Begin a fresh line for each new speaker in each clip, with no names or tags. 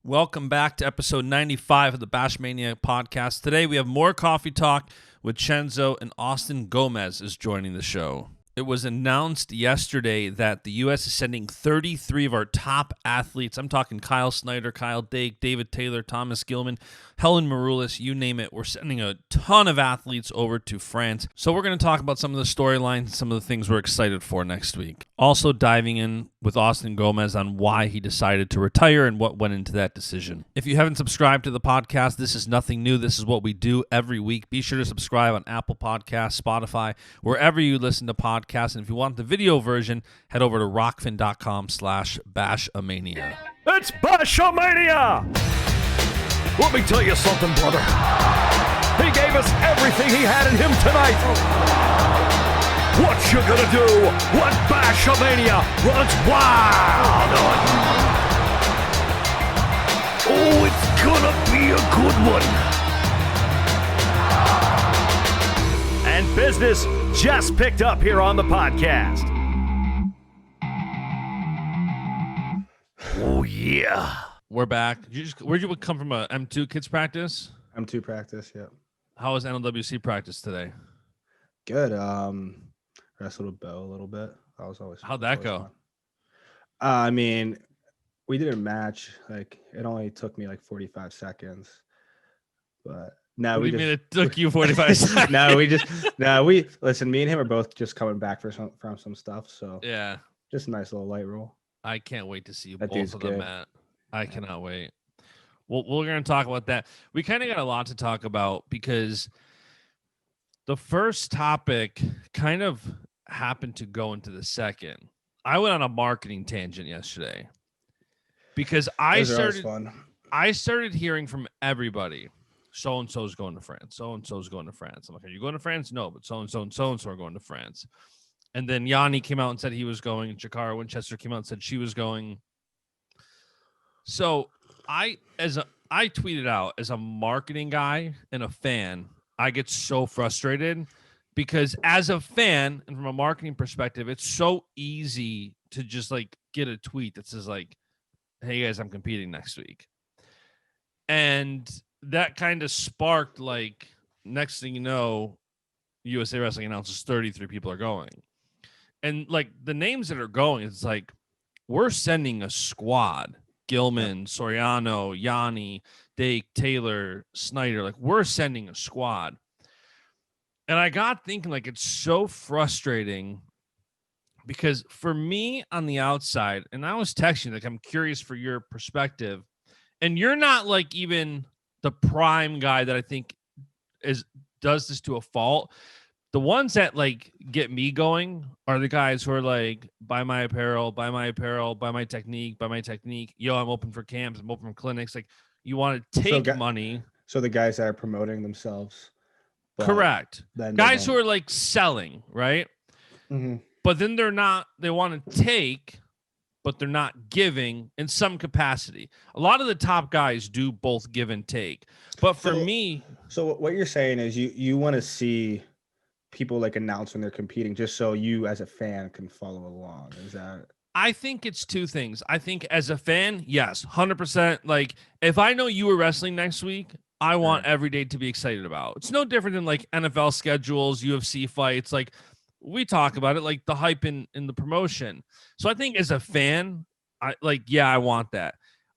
Welcome back to episode 95 of the Baschamania podcast. Today we have more coffee talk with Cenzo, and Austin Gomez is joining the show. It was announced yesterday that the U.S. is sending 33 of our top athletes. I'm talking Kyle Snyder, Kyle Dake, David Taylor, Thomas Gilman, Helen Maroulis, you name it. We're sending a ton of athletes over to France. So we're going to talk about some of the storylines, some of the things we're excited for next week. Also diving in with Austin Gomez on why he decided to retire and what went into that decision. If you haven't subscribed to the podcast, this is nothing new. This is what we do every week. Be sure to subscribe on Apple Podcasts, Spotify, wherever you listen to podcasts. And if you want the video version, head over to rockfin.com/Baschamania.
It's Baschamania! Let me tell you something, brother. He gave us everything he had in him tonight. What you gonna do when Baschamania runs wild on you? Oh, it's gonna be a good one. And business just picked up here on the podcast. Oh, yeah.
We're back. Where'd you come from? A M2 kids practice?
M2 practice, yeah.
How was NLWC practice today?
Good. Wrestled a bow a little bit. That was always.
How'd that go?
I mean, we did a match. Like, it only took me like 45 seconds. But now
What
we
do you
just.
mean it took you 45 seconds?
Listen. Me and him are both just coming back from some stuff. So
Yeah.
just a nice little light roll.
I can't wait to see you
That
both
dude's
of them,
good.
Matt. I cannot wait. Well, we're going to talk about that. We kind of got a lot to talk about because the first topic kind of happened to go into the second. I went on a marketing tangent yesterday because
Those are always fun.
I started hearing from everybody. So-and-so's going to France. So-and-so's going to France. I'm like, are you going to France? No, but so-and-so and so-and-so are going to France. And then Yanni came out and said he was going. Jakara Winchester came out and said she was going. So I tweeted out, as a marketing guy and a fan, I get so frustrated because as a fan and from a marketing perspective, it's so easy to just like get a tweet that says like, hey guys, I'm competing next week. And that kind of sparked, like, next thing you know, USA Wrestling announces 33 people are going. And like the names that are going, it's like, we're sending a squad. Gilman, Soriano, Yanni, Dake, Taylor, Snyder. Like, we're sending a squad. And I got thinking, like, it's so frustrating because for me on the outside, and I was texting, like, I'm curious for your perspective. And you're not like even the prime guy that I think does this to a fault. The ones that like get me going are the guys who are like, buy my apparel, buy my technique, buy my technique. Yo, I'm open for camps, I'm open for clinics. Like, you want to take money.
So the guys that are promoting themselves.
Correct. Guys who are like selling, right?
Mm-hmm.
But then they want to take, but they're not giving in some capacity. A lot of the top guys do both give and take. But for me.
So what you're saying is you want to see people like announce when they're competing just so you as a fan can follow along. Is that?
I think it's two things. I think as a fan, yes, 100%. Like, if I know you were wrestling next week, I want every day to be excited about. It's no different than like NFL schedules, UFC fights. Like, we talk about it, like the hype in the promotion. So I think as a fan, I want that.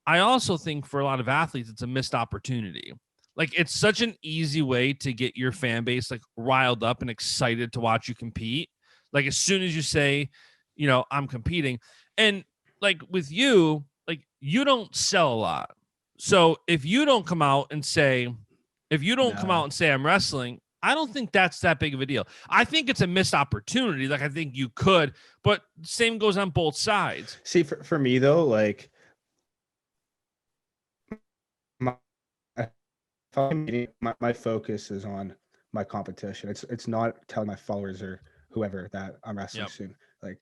I also think for a lot of athletes, it's a missed opportunity. Like, it's such an easy way to get your fan base like riled up and excited to watch you compete. Like, as soon as you say, you know, I'm competing, and like with you, like, you don't sell a lot. So if you don't come out and say I'm wrestling, I don't think that's that big of a deal. I think it's a missed opportunity. Like, I think you could, but same goes on both sides.
See, for me though, like, my focus is on my competition. It's not telling my followers or whoever that I'm wrestling soon. Like,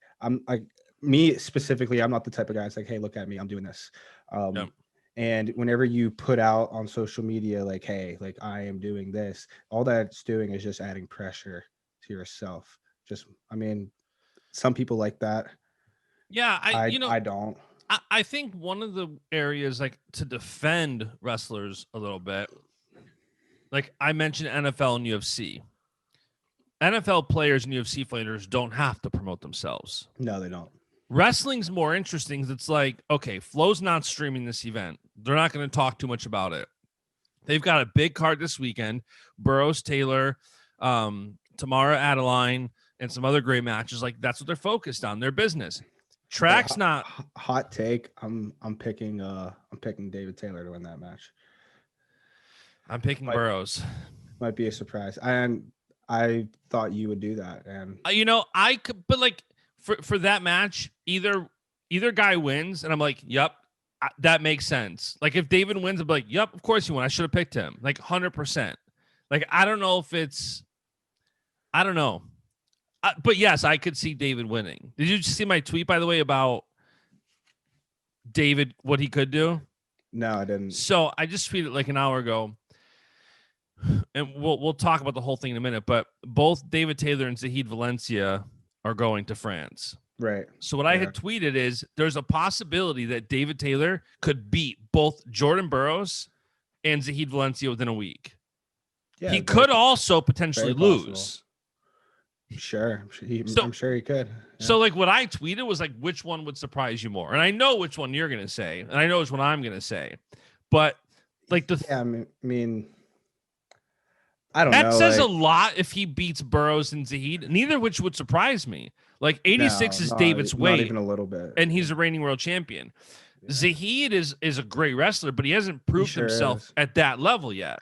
me specifically, I'm not the type of guy that's like, hey, look at me, I'm doing this. And whenever you put out on social media, like, hey, like, I am doing this, all that's doing is just adding pressure to yourself. Some people like that.
Yeah,
I don't.
I think one of the areas like to defend wrestlers a little bit, like I mentioned NFL and UFC. NFL players and UFC fighters don't have to promote themselves.
No, they don't.
Wrestling's more interesting because it's like, okay, Flow's not streaming this event. They're not going to talk too much about it. They've got a big card this weekend. Burroughs, Taylor, Tamara Adeline, and some other great matches. Like that's what they're focused on. Their business. Track's not
hot take. I'm picking David Taylor to win that match.
I'm picking Burroughs.
Might be a surprise. And I thought you would do that. And
I could, but like for that match, either guy wins, and I'm like, yep, that makes sense. Like if David wins, I'm like, yep, of course you won. I should have picked him. Like 100%. Like I don't know if it's, I don't know. But yes, I could see David winning. Did you see my tweet, by the way, about David, what he could do?
No, I didn't.
So I just tweeted like an hour ago, and we'll talk about the whole thing in a minute. But both David Taylor and Zahid Valencia are going to France.
Right.
So what I had tweeted is there's a possibility that David Taylor could beat both Jordan Burroughs and Zahid Valencia within a week. Yeah, he could also potentially lose.
Sure. I'm sure he could. Yeah.
So like what I tweeted was like, which one would surprise you more? And I know which one you're going to say, and I know which one I'm going to say, but like
I mean, I don't know.
That says a lot if he beats Burroughs and Zahid, neither of which would surprise me. Like 86 is David's weight.
Not even a little bit.
And he's a reigning world champion. Yeah. Zahid is a great wrestler, but he hasn't proved himself at that level yet.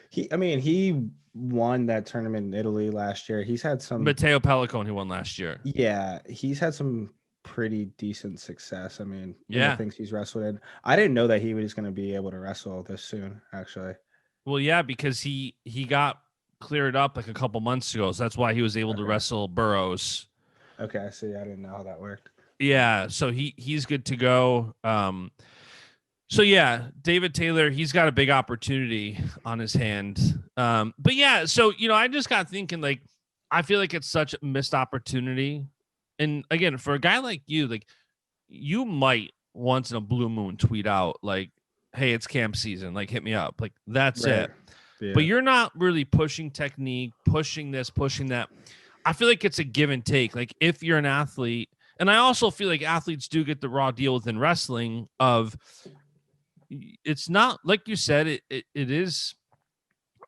He won that tournament in Italy last year. He's had some
Matteo Pellicone who won last year.
Yeah, he's had some pretty decent success. I mean,
the
things he's wrestled in. I didn't know that he was going to be able to wrestle this soon, actually.
Well, yeah, because he got cleared up like a couple months ago, so that's why he was able to wrestle Burroughs.
Okay, I see. I didn't know how that worked.
Yeah, so he's good to go. So yeah, David Taylor, he's got a big opportunity on his hand. But yeah, so I just got thinking, like, I feel like it's such a missed opportunity. And again, for a guy like you, like, you might once in a blue moon tweet out like, hey, it's camp season, like hit me up. Like that's it. Yeah. But you're not really pushing technique, pushing this, pushing that. I feel like it's a give and take. Like if you're an athlete, and I also feel like athletes do get the raw deal within wrestling of, it's not like you said, it is,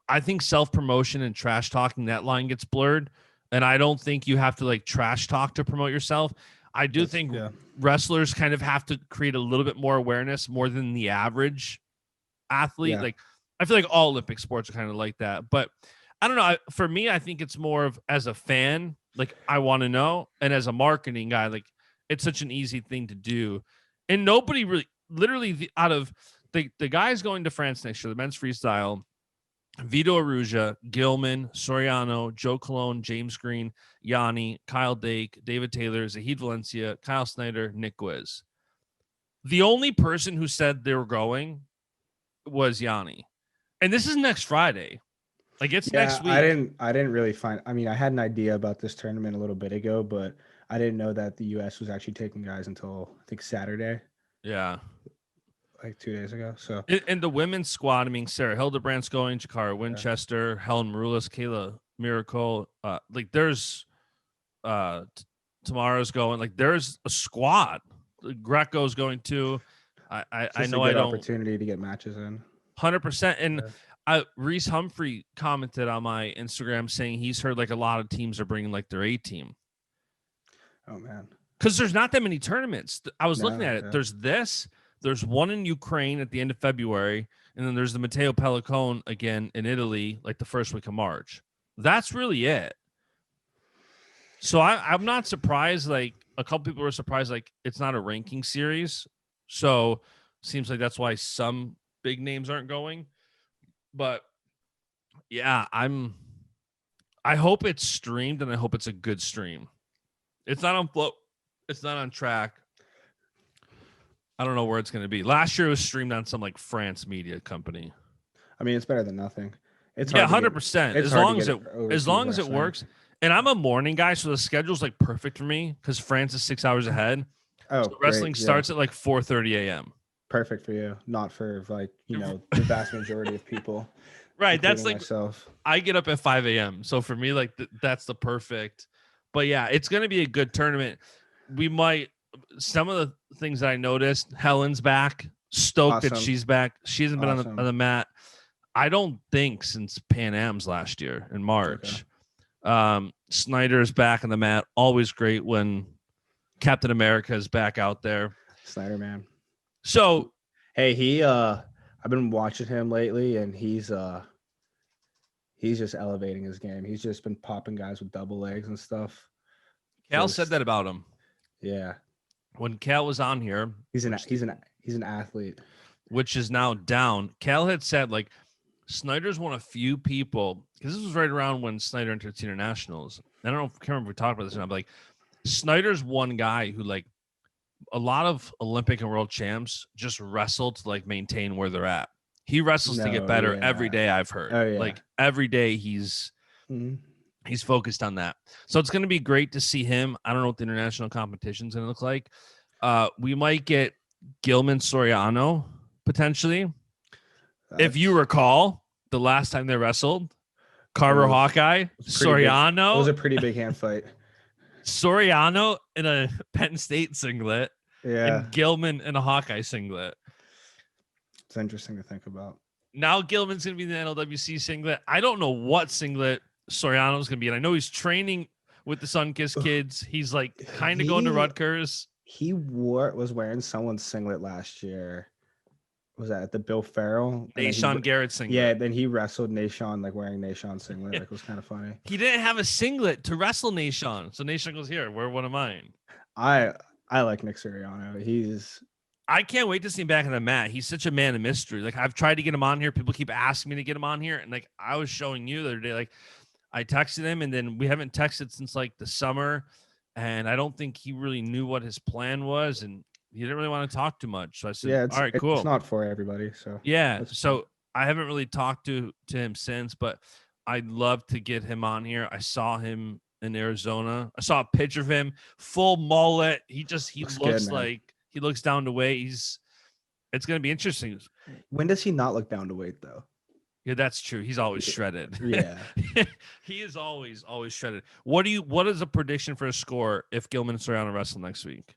I think self-promotion and trash talking, that line gets blurred. And I don't think you have to like trash talk to promote yourself. I do think wrestlers kind of have to create a little bit more awareness more than the average athlete. Yeah. Like I feel like all Olympic sports are kind of like that, but I don't know. For me, I think it's more of as a fan, like I want to know. And as a marketing guy, like it's such an easy thing to do. And nobody really, literally out of the guys going to France next year, the men's freestyle, Vito Arujá, Gilman, Soriano, Joe Colon, James Green, Yanni, Kyle Dake, David Taylor, Zahid Valencia, Kyle Snyder, Nick Gwiz. The only person who said they were going was Yanni. And this is next Friday. Like it's next week.
I didn't really find, I mean, I had an idea about this tournament a little bit ago, but I didn't know that the US was actually taking guys until I think Saturday.
Yeah.
Like 2 days ago. So
in the women's squad, I mean, Sarah Hildebrandt's going, Jakara Winchester, Helen Maroulis, Kayla Miracle. Like there's Tamara's going. Like there's a squad. Greco's going too. I know I don't.
Opportunity to get matches in.
100%. And Reese Humphrey commented on my Instagram saying he's heard like a lot of teams are bringing like their A team.
Oh man.
Because there's not that many tournaments. I was looking at it. There's this. There's one in Ukraine at the end of February, and then there's the Matteo Pellicone again in Italy, like the first week of March. That's really it. So I'm not surprised. Like a couple people were surprised, like it's not a ranking series. So seems like that's why some big names aren't going. But yeah, I hope it's streamed, and I hope it's a good stream. It's not on Flow. It's not on Track. I don't know where it's going to be. Last year it was streamed on some like France media company.
I mean, it's better than nothing. It's
100%. As long as it works. And I'm a morning guy, so the schedule's like perfect for me because France is 6 hours ahead.
Oh,
So wrestling
great. Yeah.
starts at like 4:30 a.m.
Perfect for you, not for like, the vast majority of people,
Right. That's
including
like
myself.
I get up at 5 a.m. So for me, like that's the perfect. But yeah, it's going to be a good tournament. We might some of the things that I noticed. Helen's back. Stoked that
Awesome.
she's back. She hasn't been on
Awesome.
the mat. I don't think since Pan Am's last year in March. Snyder is back on the mat. Always great when Captain America is back out there.
Snyder, man.
So
Hey, I've been watching him lately, and he's just elevating his game. He's just been popping guys with double legs and stuff.
Cal said that about him.
Yeah.
When Cal was on here,
He's an athlete.
Which is now down. Cal had said like Snyder's one of few people, because this was right around when Snyder entered the internationals. I don't know if I can't remember if we talked about this or not, but like Snyder's one guy who like a lot of Olympic and world champs just wrestled to like maintain where they're at. He wrestles to get better every day, I've heard.
Oh, yeah.
Like every day he's focused on that. So it's going to be great to see him. I don't know what the international competition's going to look like. We might get Gilman Soriano potentially. If you recall, the last time they wrestled, Carver Hawkeye, Soriano.
It was a pretty big hand fight.
Soriano in a Penn State singlet.
Yeah.
And Gilman in a Hawkeye singlet.
It's interesting to think about.
Now Gilman's going to be in the NLWC singlet. I don't know what singlet Soriano's going to be in. I know he's training with the Sunkiss kids. He's like kind of going to Rutgers.
He was wearing someone's singlet last year. Was that the Bill Farrell?
Nashon Garrett singlet.
Yeah, then he wrestled Nashon, like wearing Nashon singlet. Like, it was kind of funny.
He didn't have a singlet to wrestle Nashon. So Nashon goes, here, wear one of mine.
I like Nick Soriano.
I can't wait to see him back on the mat. He's such a man of mystery. Like, I've tried to get him on here. People keep asking me to get him on here. And like I was showing you the other day, like I texted him and then we haven't texted since like the summer. And I don't think he really knew what his plan was. And he didn't really want to talk too much. So I said, all right, cool.
It's not for everybody. So
yeah. So I haven't really talked to him since, but I'd love to get him on here. I saw him in Arizona. I saw a picture of him, full mullet. He looks good, like he looks down to weight. It's going to be interesting.
When does he not look down to weight though?
Yeah, that's true. He's always shredded.
Yeah.
He is always shredded. What is a prediction for a score if Gilman and Soriano wrestle next week?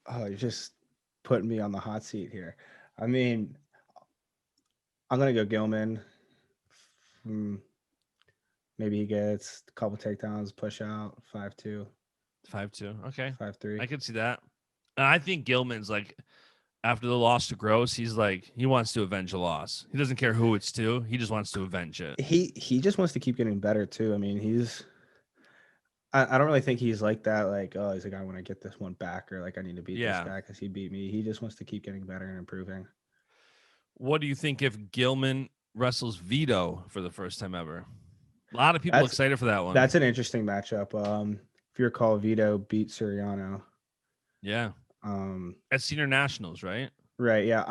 Oh, you're just putting me on the hot seat here. I mean, I'm going to go Gilman. Maybe he gets a couple takedowns, push out, 5-2.
5-2. Okay.
5-3.
I can see that. And I think Gilman's like, after the loss to Gross, he's like, he wants to avenge a loss. He doesn't care who it's to. He just wants to avenge it.
He just wants to keep getting better too. I mean, I don't really think he's like that. Like, oh, he's like, I want to get this one back, or like, I need to beat this guy because he beat me. He just wants to keep getting better and improving.
What do you think if Gilman wrestles Vito for the first time ever? A lot of people excited for that one.
That's an interesting matchup. If you recall, Vito beat Soriano.
Yeah. At Senior Nationals, right?
Right. Yeah.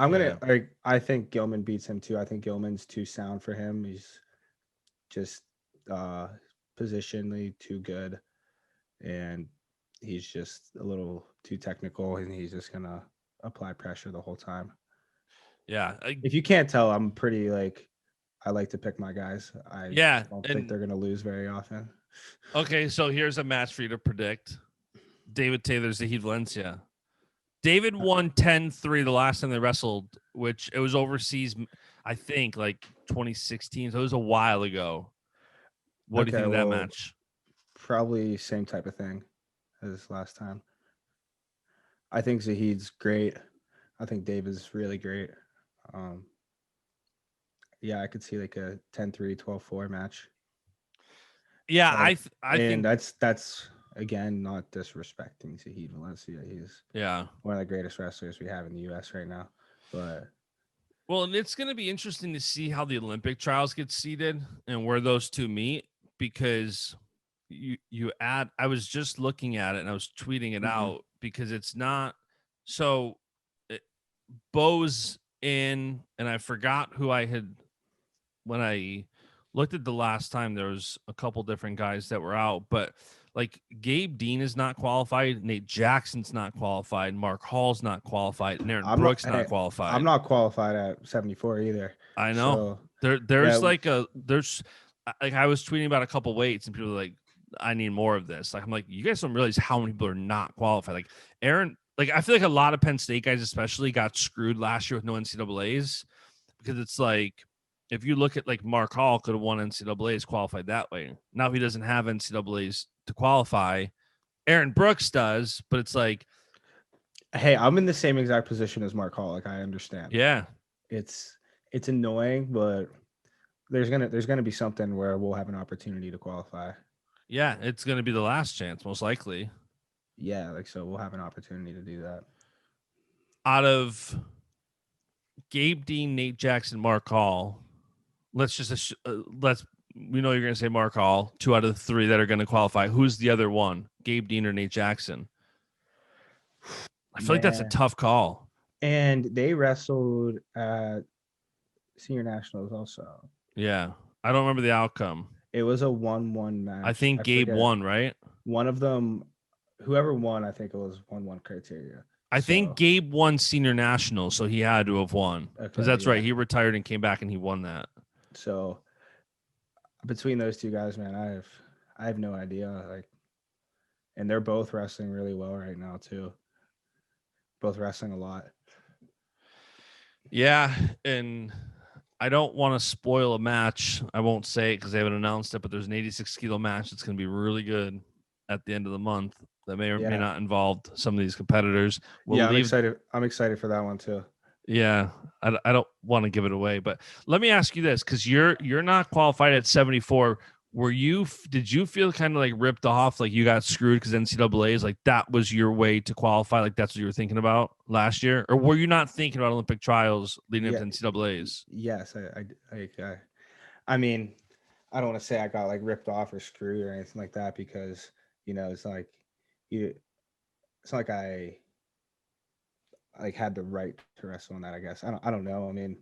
I think Gilman beats him too. I think Gilman's too sound for him. He's just positionally too good. And he's just a little too technical, and he's just going to apply pressure the whole time.
Yeah.
If you can't tell, I'm pretty I like to pick my guys. I don't think they're going to lose very often.
Okay. So here's a match for you to predict. David Taylor, Zahid Valencia. David won 10-3 the last time they wrestled, which it was overseas, I think, like 2016. So it was a while ago. What do you think of that match?
Probably same type of thing as last time. I think Zahid's great. I think David's really great. Yeah, I could see like a 10-3, 12-4 match.
Yeah, I think
that's again not disrespecting Zahid Valencia. He's one of the greatest wrestlers we have in the U.S. right now. But
and it's going to be interesting to see how the Olympic trials get seeded and where those two meet, because I was just looking at it and I was tweeting it out, because it's not so. Bo's in, and I forgot who I had when I looked at the last time. There was a couple different guys that were out, but like Gabe Dean is not qualified, Nate Jackson's not qualified, Mark Hall's not qualified, and Aaron Brooks not qualified.
I'm not qualified at 74 either.
I know.
So,
There's like I was tweeting about a couple weights and people were like, I need more of this. Like I'm like, you guys don't realize how many people are not qualified. Like Aaron, like I feel like a lot of Penn State guys especially got screwed last year with no NCAAs because it's like if you look at like Mark Hall could have won NCAAs qualified that way. Now he doesn't have NCAAs to qualify. Aaron Brooks does, but it's like,
hey, I'm in the same exact position as Mark Hall. Like I understand.
Yeah.
It's annoying, but there's gonna be something where we'll have an opportunity to qualify.
Yeah, it's gonna be the last chance, most likely.
Yeah, like so we'll have an opportunity to do that.
Out of Gabe Dean, Nate Jackson, Mark Hall, we know you're gonna say Mark Hall. 2 out of the 3 that are gonna qualify. Who's the other one? Gabe Dean or Nate Jackson? I feel like that's a tough call.
And they wrestled at Senior Nationals also.
Yeah, I don't remember the outcome.
It was a 1-1 match.
I think Gabe won, right?
One of them, whoever won, I think it was 1-1 criteria.
I think Gabe won Senior Nationals, so he had to have won. Because that's right. He retired and came back and he won that.
So between those two guys, man, I have no idea. Like, and they're both wrestling really well right now too. Both wrestling a lot.
Yeah, and I don't want to spoil a match. I won't say it because they haven't announced it, but there's an 86 kilo match that's going to be really good at the end of the month that may or may not involve some of these competitors.
I'm excited. I'm excited for that one too.
Yeah, I don't want to give it away, but let me ask you this, because you're not qualified at 74. Did you feel kind of like ripped off, like you got screwed because NCAAs, like that was your way to qualify, like that's what you were thinking about last year, or were you not thinking about Olympic trials leading up to NCAAs?
Yes, I mean, I don't want to say I got like ripped off or screwed or anything like that, because it's like it's not like I like had the right to wrestle in that. I guess I don't know. I mean,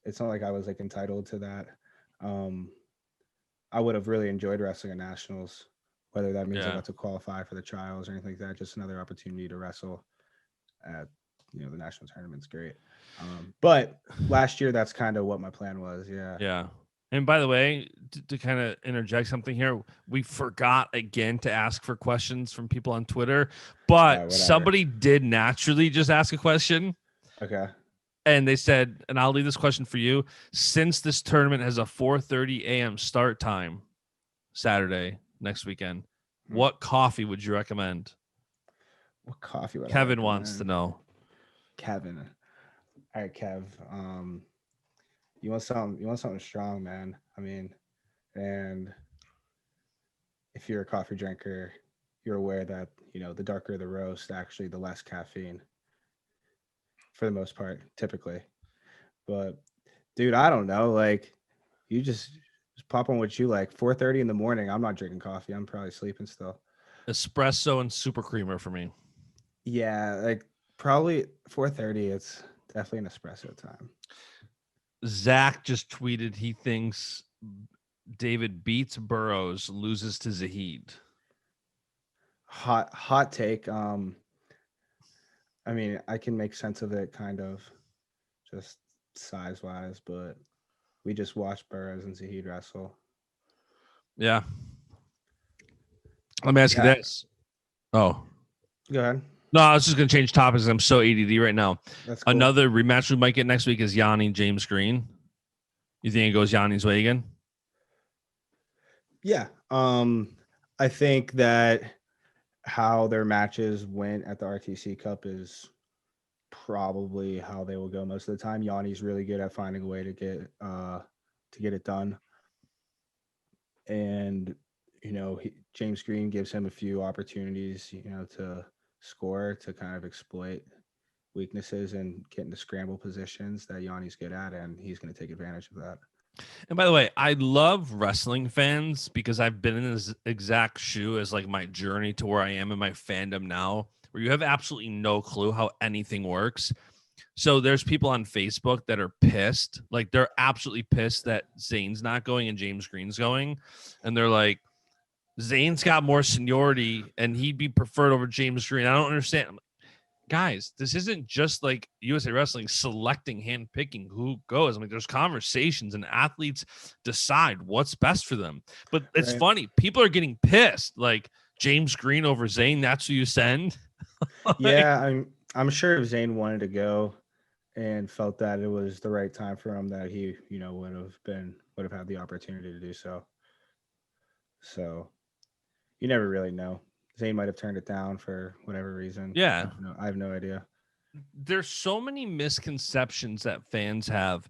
it's not like I was like entitled to that. I would have really enjoyed wrestling at nationals, whether that means I got to qualify for the trials or anything like that. Just another opportunity to wrestle at the national tournament's great. But last year, that's kind of what my plan was. Yeah.
And by the way, to kind of interject something here, we forgot again to ask for questions from people on Twitter, but somebody did naturally just ask a question.
Okay.
And they said, and I'll leave this question for you, since this tournament has a 4:30 a.m. start time Saturday next weekend, what coffee would you recommend?
What coffee would
Kevin wants to know.
Kevin. All right, Kev. You want something strong, man. I mean, and if you're a coffee drinker, you're aware that, the darker the roast, actually the less caffeine. For the most part, typically. But dude, I don't know. Like, you just pop on what you like. 4:30 in the morning, I'm not drinking coffee. I'm probably sleeping still.
Espresso and super creamer for me.
Yeah, like probably 4:30. It's definitely an espresso time.
Zach just tweeted he thinks David beats Burroughs, loses to Zahid.
Hot take. I mean, I can make sense of it kind of just size-wise, but we just watched Burroughs and Zahid wrestle.
Yeah. Let me ask you this. Oh.
Go ahead.
No, I was just going to change topics. I'm so ADD right now.
That's cool.
Another rematch we might get next week is Yanni James Green. You think it goes Yanni's way again?
Yeah. I think that how their matches went at the RTC Cup is probably how they will go most of the time. Yanni's really good at finding a way to get it done. And, James Green gives him a few opportunities, to score, to kind of exploit weaknesses and get into scramble positions that Yanni's good at, and he's going to take advantage of that.
And by the way, I love wrestling fans because I've been in this exact shoe as like my journey to where I am in my fandom now, where you have absolutely no clue how anything works. So there's people on Facebook that are pissed. Like they're absolutely pissed that Zane's not going and James Green's going. And they're like, Zayn's got more seniority and he'd be preferred over James Green. I don't understand. Guys, this isn't just like USA Wrestling selecting, handpicking who goes. I mean, there's conversations and athletes decide what's best for them. But it's funny. People are getting pissed. Like James Green over Zayn, that's who you send.
Yeah, I'm sure if Zayn wanted to go and felt that it was the right time for him, that he, would have had the opportunity to do so. So you never really know. Zayn might have turned it down for whatever reason.
Yeah.
I have no idea.
There's so many misconceptions that fans have.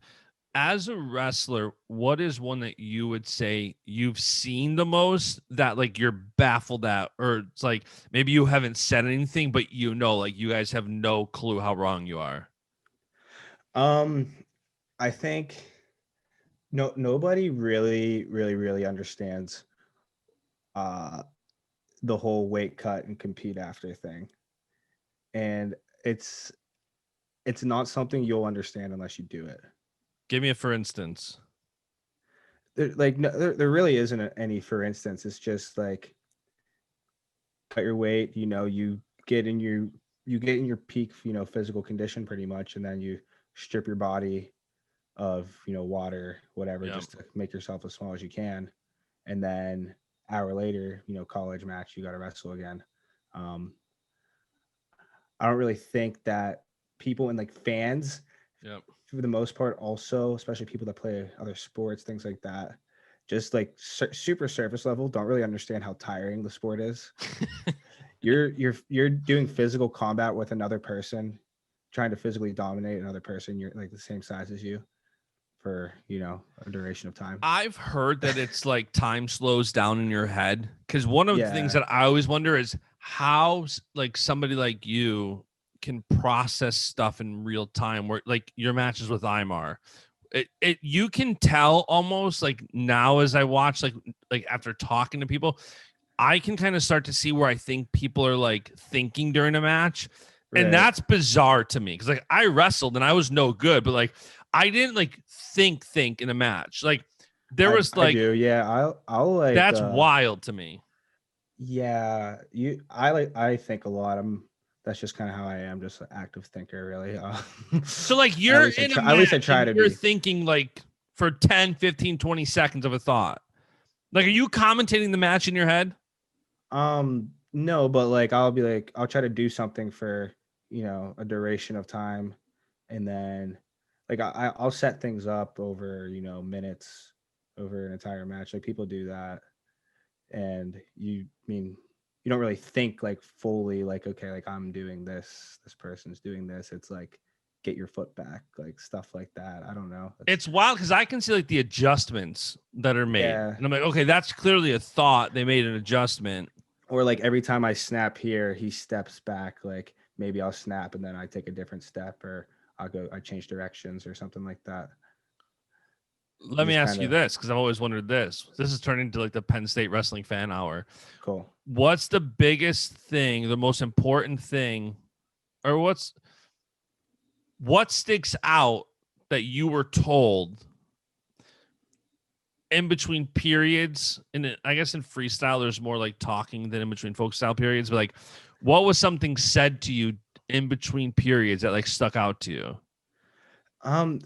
As a wrestler, what is one that you would say you've seen the most that like you're baffled at, or it's like maybe you haven't said anything, but like you guys have no clue how wrong you are?
I think nobody really understands the whole weight cut and compete after thing. And it's not something you'll understand unless you do it.
Give me a for instance.
There really isn't any for instance. It's just like cut your weight, you get in your peak, physical condition pretty much, and then you strip your body of, water, whatever, just to make yourself as small as you can. And then hour later, college match, you got to wrestle again. I don't really think that people and like fans, for the most part, also, especially people that play other sports, things like that, just like super surface level, don't really understand how tiring the sport is. You're doing physical combat with another person, trying to physically dominate another person. You're like the same size as you for, a duration of time.
I've heard that it's like time slows down in your head, because one of the things that I always wonder is how like somebody like you can process stuff in real time, where like your matches with Imar, you can tell almost like now as I watch, like after talking to people, I can kind of start to see where I think people are like thinking during a match. And that's bizarre to me, because like I wrestled and I was no good, but like I didn't like think in a match. Like there was like,
I do. Yeah, I'll like
that's wild to me.
Yeah, I think a lot. That's just kind of how I am, just an active thinker, really.
So like you're in a match,
at least I try to
you're
be
thinking like for 10, 15, 20 seconds of a thought. Like, are you commentating the match in your head?
No, but like I'll be like, I'll try to do something for, a duration of time, and then like I'll set things up over, minutes, over an entire match. Like people do that, and you don't really think like fully like, okay, like I'm doing this person's doing this. It's like get your foot back, like stuff like that. I don't know.
It's wild because I can see like the adjustments that are made, and I'm like, okay, that's clearly a thought. They made an adjustment.
Or like every time I snap here, he steps back. Like maybe I'll snap and then I take a different step, or I change directions or something like that.
Let me ask you this, because I've always wondered this. This is turning into like the Penn State Wrestling Fan Hour.
Cool.
What's the biggest thing, the most important thing, or what sticks out that you were told in between periods? And I guess in freestyle, there's more like talking than in between folk style periods. But like, what was something said to you in between periods that like stuck out to you?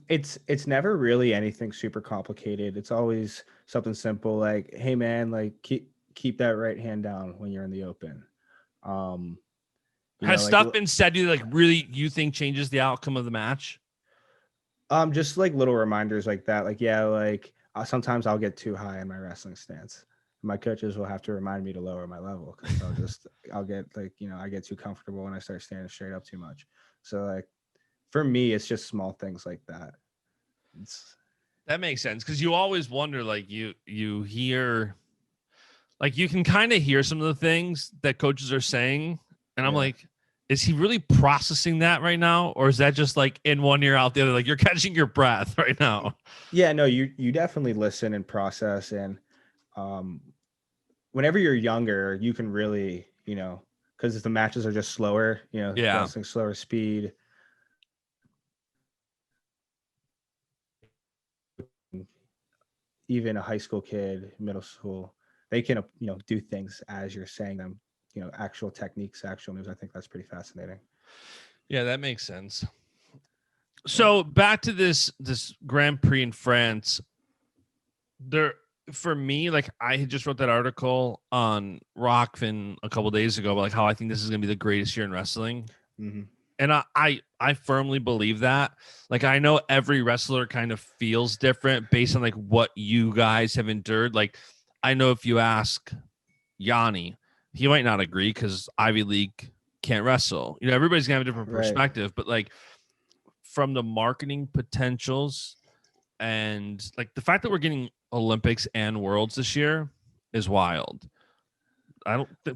It's never really anything super complicated. It's always something simple, like, hey man, like keep that right hand down when you're in the open.
Has stuff been said to you like really you think changes the outcome of the match?
Just like little reminders like that. Like, yeah, like sometimes I'll get too high in my wrestling stance. My coaches will have to remind me to lower my level, because I'll get like, I get too comfortable when I start standing straight up too much. So like for me, it's just small things like that.
That makes sense, because you always wonder, like you hear, like you can kind of hear some of the things that coaches are saying, and I'm like, is he really processing that right now, or is that just like in one ear out the other? Like you're catching your breath right now.
Yeah, no, you definitely listen and process, and whenever you're younger, you can really, because the matches are just slower, wrestling slower speed. Even a high school kid, middle school, they can, do things as you're saying them, actual techniques, actual moves. I think that's pretty fascinating.
Yeah, that makes sense. So back to this Grand Prix in France. For me, like I had just wrote that article on Rockfin a couple days ago about like how I think this is gonna be the greatest year in wrestling.
Mm-hmm.
And I firmly believe that. Like I know every wrestler kind of feels different based on like what you guys have endured. Like I know if you ask Yanni, he might not agree because Ivy League can't wrestle. Everybody's gonna have a different perspective, but like from the marketing potentials and like the fact that we're getting Olympics and Worlds this year is wild.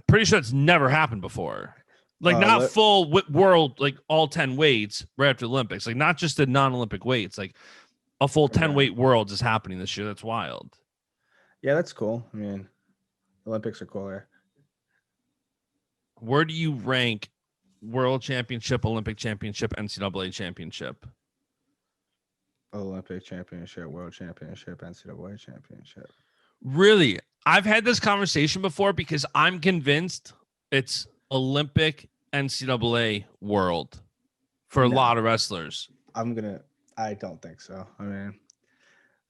Pretty sure it's never happened before. Like not full world, like all 10 weights right after the Olympics, like not just the non-Olympic weights, like a full 10 weight Worlds is happening this year. That's wild.
Yeah, that's cool. I mean, Olympics are cooler.
Where do you rank World Championship, Olympic Championship, NCAA Championship?
Olympic Championship, World Championship, NCAA Championship.
Really? I've had this conversation before because I'm convinced it's Olympic, NCAA, World for a lot of wrestlers.
I don't think so. I mean,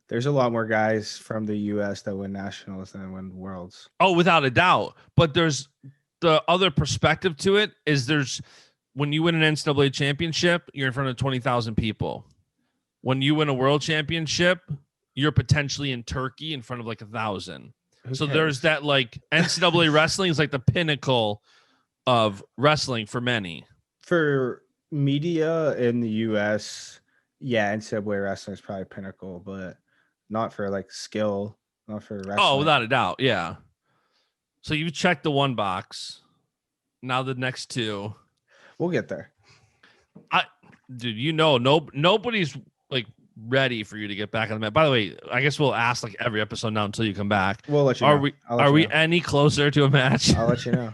there's a lot more guys from the U.S. that win nationals than win Worlds.
Oh, without a doubt. But there's the other perspective to it is when you win an NCAA championship, you're in front of 20,000 people. When you win a world championship, you're potentially in Turkey in front of like 1,000. So there's that like NCAA wrestling is like the pinnacle of wrestling for many.
For media in the U.S., yeah, NCAA wrestling is probably pinnacle, but not for like skill, not for wrestling.
Oh, without a doubt, yeah. So you've checked the one box. Now the next two.
We'll get there.
Dude, nobody's like ready for you to get back on the mat. By the way, I guess we'll ask like every episode now until you come back.
We'll let you know.
Are we any closer to a match?
I'll let you know.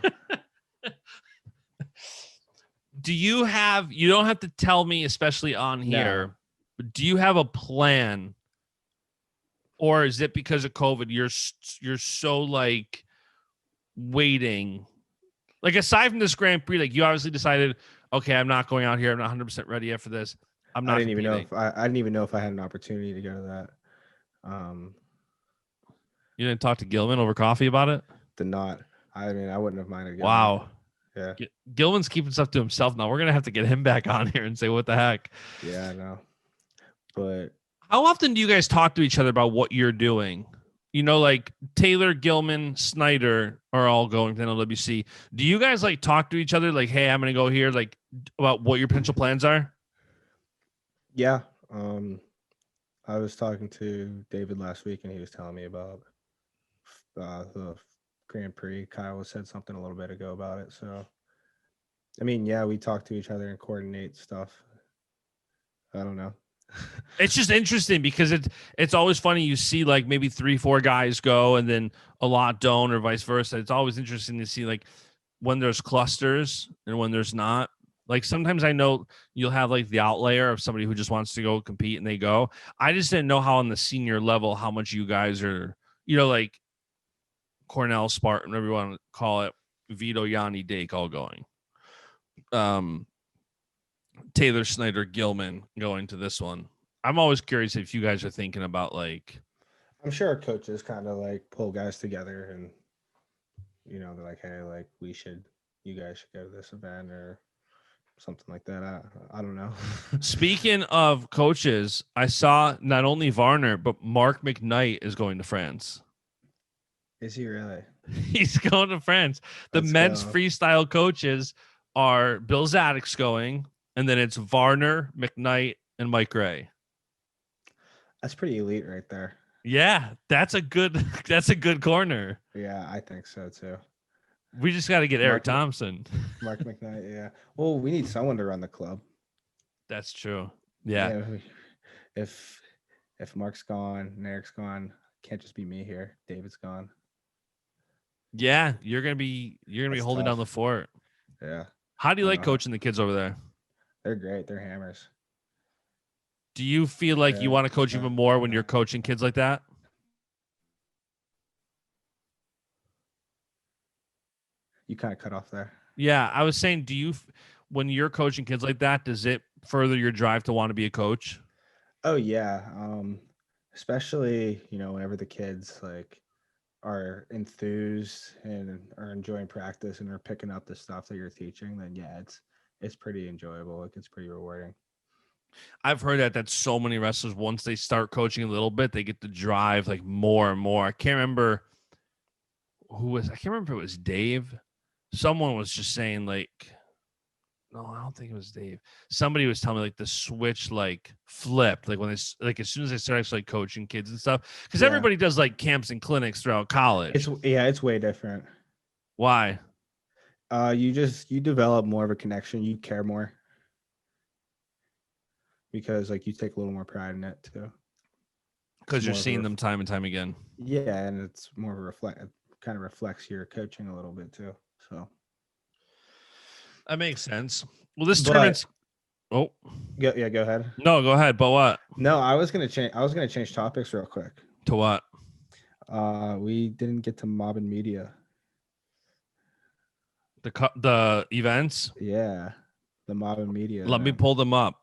You don't have to tell me, especially on here, but do you have a plan? Or is it because of COVID, you're so like waiting? Like aside from this Grand Prix, like you obviously decided, okay, I'm not going out here. I'm not 100% ready after this. I didn't even know
if I had an opportunity to go to that.
You didn't talk to Gilman over coffee about it?
Did not. I mean, I wouldn't have minded.
Wow.
Yeah.
Gilman's keeping stuff to himself now. We're gonna have to get him back on here and say what the heck.
Yeah, I know. But
how often do you guys talk to each other about what you're doing? Like Taylor, Gilman, Snyder are all going to NLWC. Do you guys like talk to each other like, hey, I'm gonna go here, like about what your potential plans are?
Yeah. I was talking to David last week and he was telling me about the Grand Prix. Kyle said something a little bit ago about it. So I mean, yeah, we talk to each other and coordinate stuff. I don't know.
It's just interesting because it's always funny. You see like maybe 3-4 guys go and then a lot don't, or vice versa. It's always interesting to see like when there's clusters and when there's not. Like sometimes I know you'll have like the outlier of somebody who just wants to go compete and they go. I just didn't know how on the senior level how much you guys are, like Cornell, Spartan, whatever you want to call it, Vito, Yanni, Dake, all going. Taylor, Snyder, Gilman going to this one. I'm always curious if you guys are thinking about like.
I'm sure our coaches kind of like pull guys together and, they're like, hey, like you guys should go to this event or something like that. I don't know.
Speaking of coaches, I saw not only Varner, but Mark McKnight is going to France.
Is he really?
He's going to France. The men's freestyle coaches are Bill Zadek's going, and then it's Varner, McKnight, and Mike Gray.
That's pretty elite right there.
Yeah, that's a good corner.
Yeah, I think so too.
We just got to get Eric Thompson.
Mark McKnight, yeah. Well, we need someone to run the club.
That's true. Yeah.
If Mark's gone and Eric's gone, can't just be me here. David's gone.
Yeah, you're gonna be holding down the fort.
Yeah.
How do you like coaching the kids over there?
They're great. They're hammers.
Do you feel like you want to coach even more when you're coaching kids like that?
You kind of cut off there.
Yeah, I was saying, when you're coaching kids like that, does it further your drive to want to be a coach?
Oh yeah. Especially, whenever the kids like are enthused and are enjoying practice and are picking up the stuff that you're teaching, then yeah, it's pretty enjoyable. Like it's pretty rewarding.
I've heard that so many wrestlers, once they start coaching a little bit, they get to drive like more and more. I can't remember if it was Dave. Someone was just saying like, no, I don't think it was Dave. Somebody was telling me like the switch like flipped, like when like as soon as they start actually like, coaching kids and stuff, because everybody does like camps and clinics throughout college.
It's way different.
Why?
You develop more of a connection. You care more because like you take a little more pride in it too.
Because you're seeing them time and time again.
Yeah, and it's more of it kind of reflects your coaching a little bit too. So
that makes sense. Well, this tournament's. Oh,
go ahead.
No, go ahead. But what?
No, I was gonna change topics real quick.
To what?
We didn't get to mob and media.
The events.
Yeah, the mob and media.
Let me pull them up.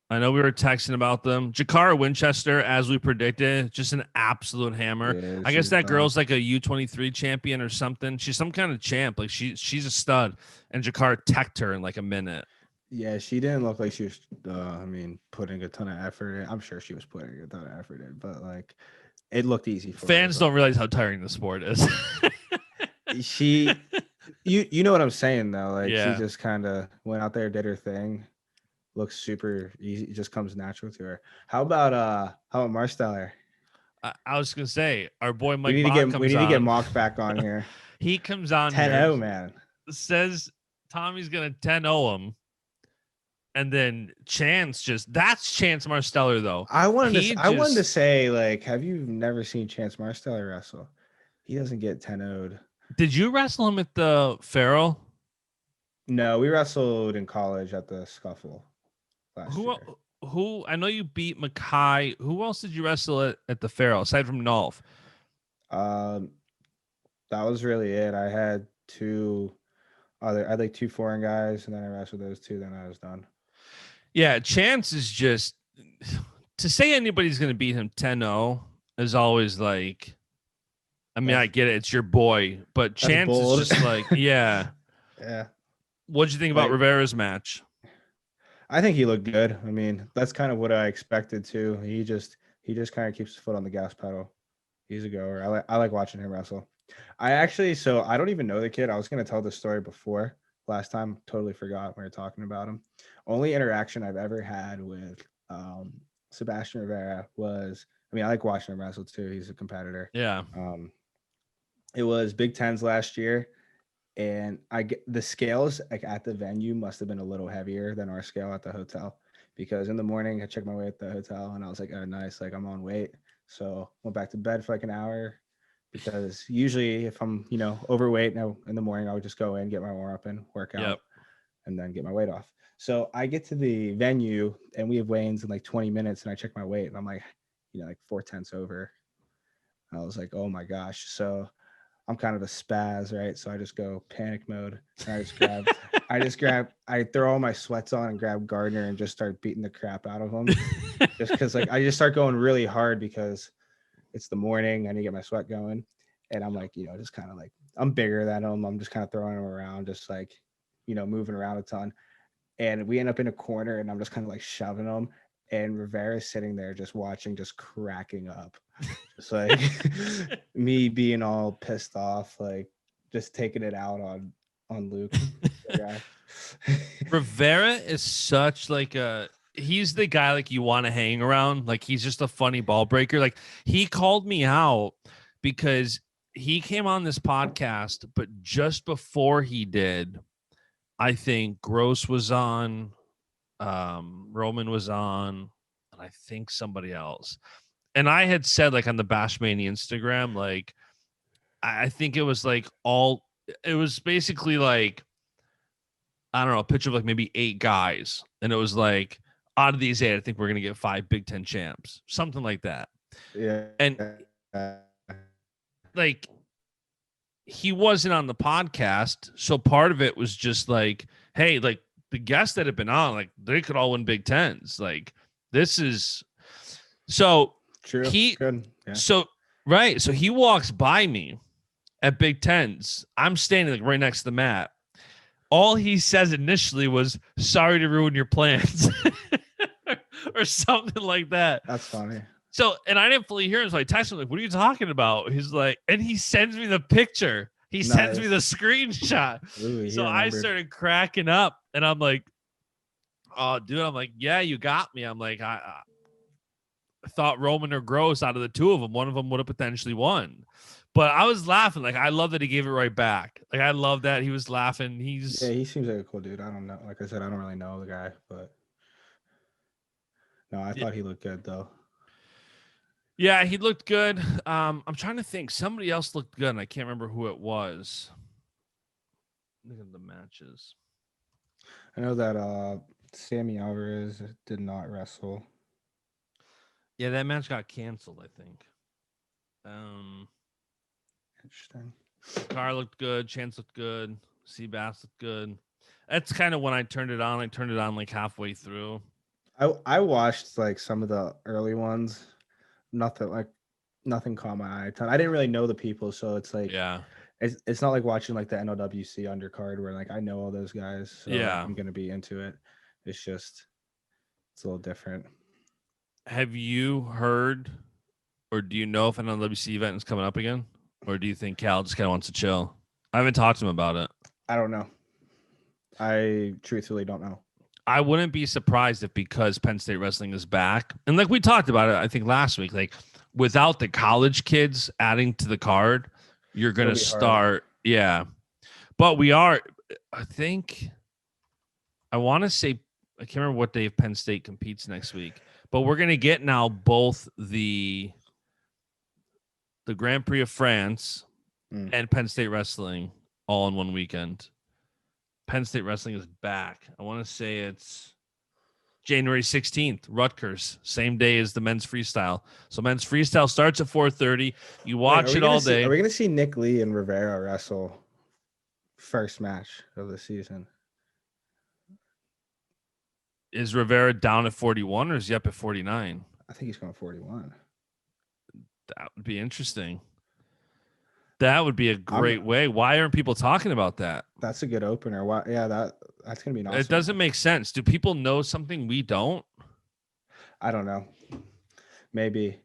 I know we were texting about them. Jakara Winchester, as we predicted, just an absolute hammer. Yeah, I guess that girl's like a U23 champion or something. She's some kind of champ. Like she's a stud. And Jakara teched her in like a minute.
Yeah, she didn't look like she was, putting a ton of effort in. I'm sure she was putting a ton of effort in, but like it looked easy for
fans. Don't realize how tiring the sport is.
You know what I'm saying though? Like
yeah.
She just kind of went out there, did her thing. Looks super easy. It just comes natural to her. How about Marsteller?
I was gonna say our boy Mike.
We need to get Mock back on here.
He comes on
10-0, man.
Says Tommy's gonna 10-0 him, and then that's Chance Marsteller though.
I wanted to say, like, have you never seen Chance Marsteller wrestle? He doesn't get 10-0'd.
Did you wrestle him at the Farrell?
No, we wrestled in college at the Scuffle.
Who I know you beat Mackay. Who else did you wrestle at the Farrell aside from Nolf?
That was really it. I had I had like 2 foreign guys, and then I wrestled those 2. Then I was done.
Yeah, Chance is just to say anybody's going to beat him 10-0 is always like. I mean, I get it. It's your boy, but Chance is just like, yeah.
Yeah.
What'd you think about Rivera's match?
I think he looked good. I mean, that's kind of what I expected too. He just kind of keeps his foot on the gas pedal. He's a goer. I like watching him wrestle. I don't even know the kid. I was going to tell this story before last time. Totally forgot when we were talking about him. Only interaction I've ever had with Sebastian Rivera was, I like watching him wrestle too. He's a competitor.
Yeah.
It was Big Tens last year. And the scales like at the venue must have been a little heavier than our scale at the hotel, because in the morning I checked my weight at the hotel and I was like, oh, nice. Like I'm on weight. So went back to bed for like an hour, because usually if I'm, overweight now in the morning, I would just go in, get my warm up and work out and then get my weight off. So I get to the venue and we have weigh-ins in like 20 minutes and I check my weight and I'm like, like 4/10 over. I was like, oh my gosh. So I'm kind of a spaz, right? So I just go panic mode. And I throw all my sweats on and grab Gardner and just start beating the crap out of him. Just because like I just start going really hard because it's the morning. I need to get my sweat going. And I'm like, just kind of like, I'm bigger than him. I'm just kind of throwing him around, just like, moving around a ton. And we end up in a corner and I'm just kind of like shoving him. And Rivera's sitting there just watching, just cracking up. Just like me being all pissed off, like just taking it out on Luke.
Rivera is such like he's the guy like you want to hang around. Like he's just a funny ball breaker. Like he called me out because he came on this podcast, but just before he did, I think Gross was on, Roman was on, and I think somebody else. And I had said like on the Baschamania Instagram, like I think it was like it was basically like, I don't know, a picture of like maybe 8 guys. And it was like, out of these 8, I think we're going to get 5 Big Ten champs, something like that.
Yeah.
And like, he wasn't on the podcast, so part of it was just like, hey, like the guests that have been on, like they could all win Big Tens. Like this is so
True.
he
Good. Yeah.
so right. So he walks by me at Big Tens. I'm standing like right next to the mat. All he says initially was, "Sorry to ruin your plans," or something like that.
That's funny.
So, and I didn't fully hear him, so I texted him like, "What are you talking about?" He's like, and he sends me the picture. He sends me the screenshot.
Ooh,
So I started cracking up, and I'm like, "Oh, dude!" I'm like, "Yeah, you got me." I'm like, I thought Roman or Gross out of the two of them, one of them would have potentially won. But I was laughing. Like, I love that he gave it right back. Like, I love that he was laughing.
He seems like a cool dude. I don't know. Like I said, I don't really know the guy, but no, I thought he looked good though.
Yeah, he looked good. I'm trying to think. Somebody else looked good, and I can't remember who it was. Look at the matches.
I know that Sammy Alvarez did not wrestle.
Yeah, that match got canceled, I think.
Interesting.
Carr looked good. Chance looked good. Seabass looked good. That's kind of when I turned it on. I turned it on like halfway through.
I watched like some of the early ones. Nothing caught my eye. I didn't really know the people, so it's like it's not like watching like the NLWC undercard where like I know all those guys. So I'm gonna be into it. It's a little different.
Have you heard, or do you know if an NLWC event is coming up again? Or do you think Cal just kind of wants to chill? I haven't talked to him about it.
I don't know. I truthfully don't know.
I wouldn't be surprised if because Penn State wrestling is back, and like we talked about it, I think last week, like without the college kids adding to the card, you're going to start. Yeah. But we are, I think, I want to say, I can't remember what day Penn State competes next week, but we're going to get now both the Grand Prix of France and Penn State wrestling all in one weekend. Penn State wrestling is back. I want to say it's January 16th, Rutgers, same day as the men's freestyle. So men's freestyle starts at 4:30. You watch it all day.
Are we going to see Nick Lee and Rivera wrestle first match of the season?
Is Rivera down at 41 or is he up at 49?
I think he's going 41.
That would be interesting. That would be a great way. Why aren't people talking about that?
That's a good opener. Why? Yeah, that's gonna be awesome.
It doesn't make sense. Do people know something we don't?
I don't know. Maybe.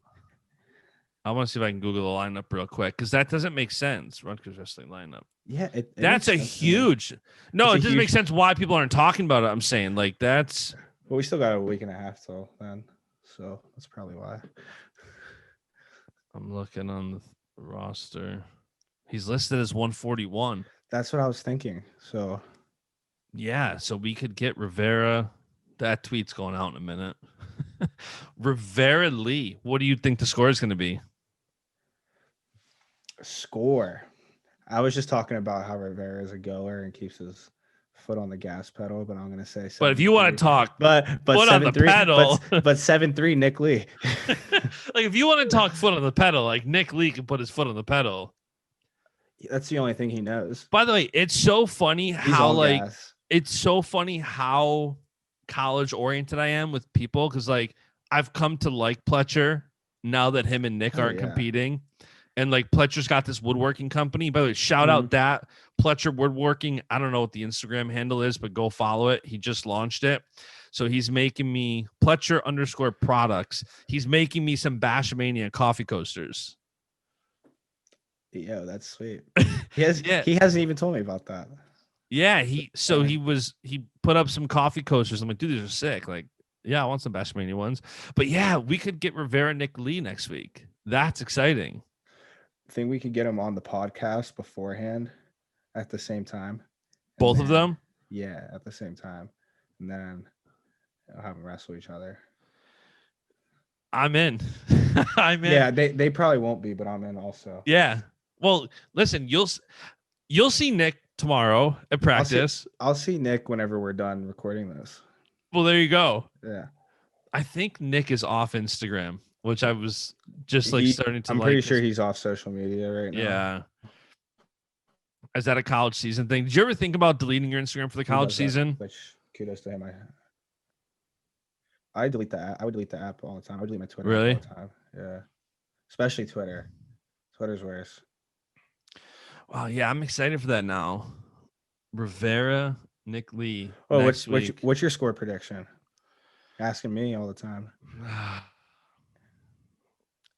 I want to see if I can Google the lineup real quick because that doesn't make sense. Rutgers wrestling lineup.
Yeah,
that's a huge. No, it doesn't make sense why people aren't talking about it. I'm saying like that's.
Well, we still got a week and a half till then, so that's probably why.
I'm looking on the roster. He's listed as 141.
That's what I was thinking. So,
yeah. So we could get Rivera. That tweet's going out in a minute. Rivera Lee. What do you think the score is going to be?
Score. I was just talking about how Rivera is a goer and keeps his foot on the gas pedal, but I'm going to say.
But if you want to talk,
but
foot on the pedal,
but 7-3 Nick Lee.
Like if you want to talk foot on the pedal, like Nick Lee can put his foot on the pedal.
That's the only thing he knows.
By the way, it's so funny it's so funny how college oriented I am with people because like I've come to like Pletcher now that him and Nick aren't competing. And like Pletcher's got this woodworking company. By the way, shout out that Pletcher Woodworking. I don't know what the Instagram handle is, but go follow it. He just launched it. So he's making me Pletcher_products. He's making me some Baschamania coffee coasters.
Yo, that's sweet. He hasn't even told me about that.
Yeah, he put up some coffee coasters. I'm like, dude, these are sick. Like, yeah, I want some Baschamania ones. But yeah, we could get Rivera Nick Lee next week. That's exciting.
I think we could get him on the podcast beforehand at the same time.
Both of them?
Yeah, at the same time. And then I'll have them wrestle each other.
I'm in. I'm in.
Yeah, they probably won't be, but I'm in also.
Yeah. Well, listen, you'll see Nick tomorrow at practice.
I'll see Nick whenever we're done recording this.
Well, there you go.
Yeah.
I think Nick is off Instagram, which I was just like starting to.
I'm pretty sure he's off social media right now.
Yeah. Is that a college season thing? Did you ever think about deleting your Instagram for the
He
college
does that,
season?
which kudos to him. I delete the app. I would delete the app all the time. I would delete my Twitter
Really?
app all the time. Yeah, especially Twitter. Twitter's worse.
Wow, yeah, I'm excited for that now. Rivera, Nick Lee
Oh,
next week.
what's your score prediction? Asking me all the time.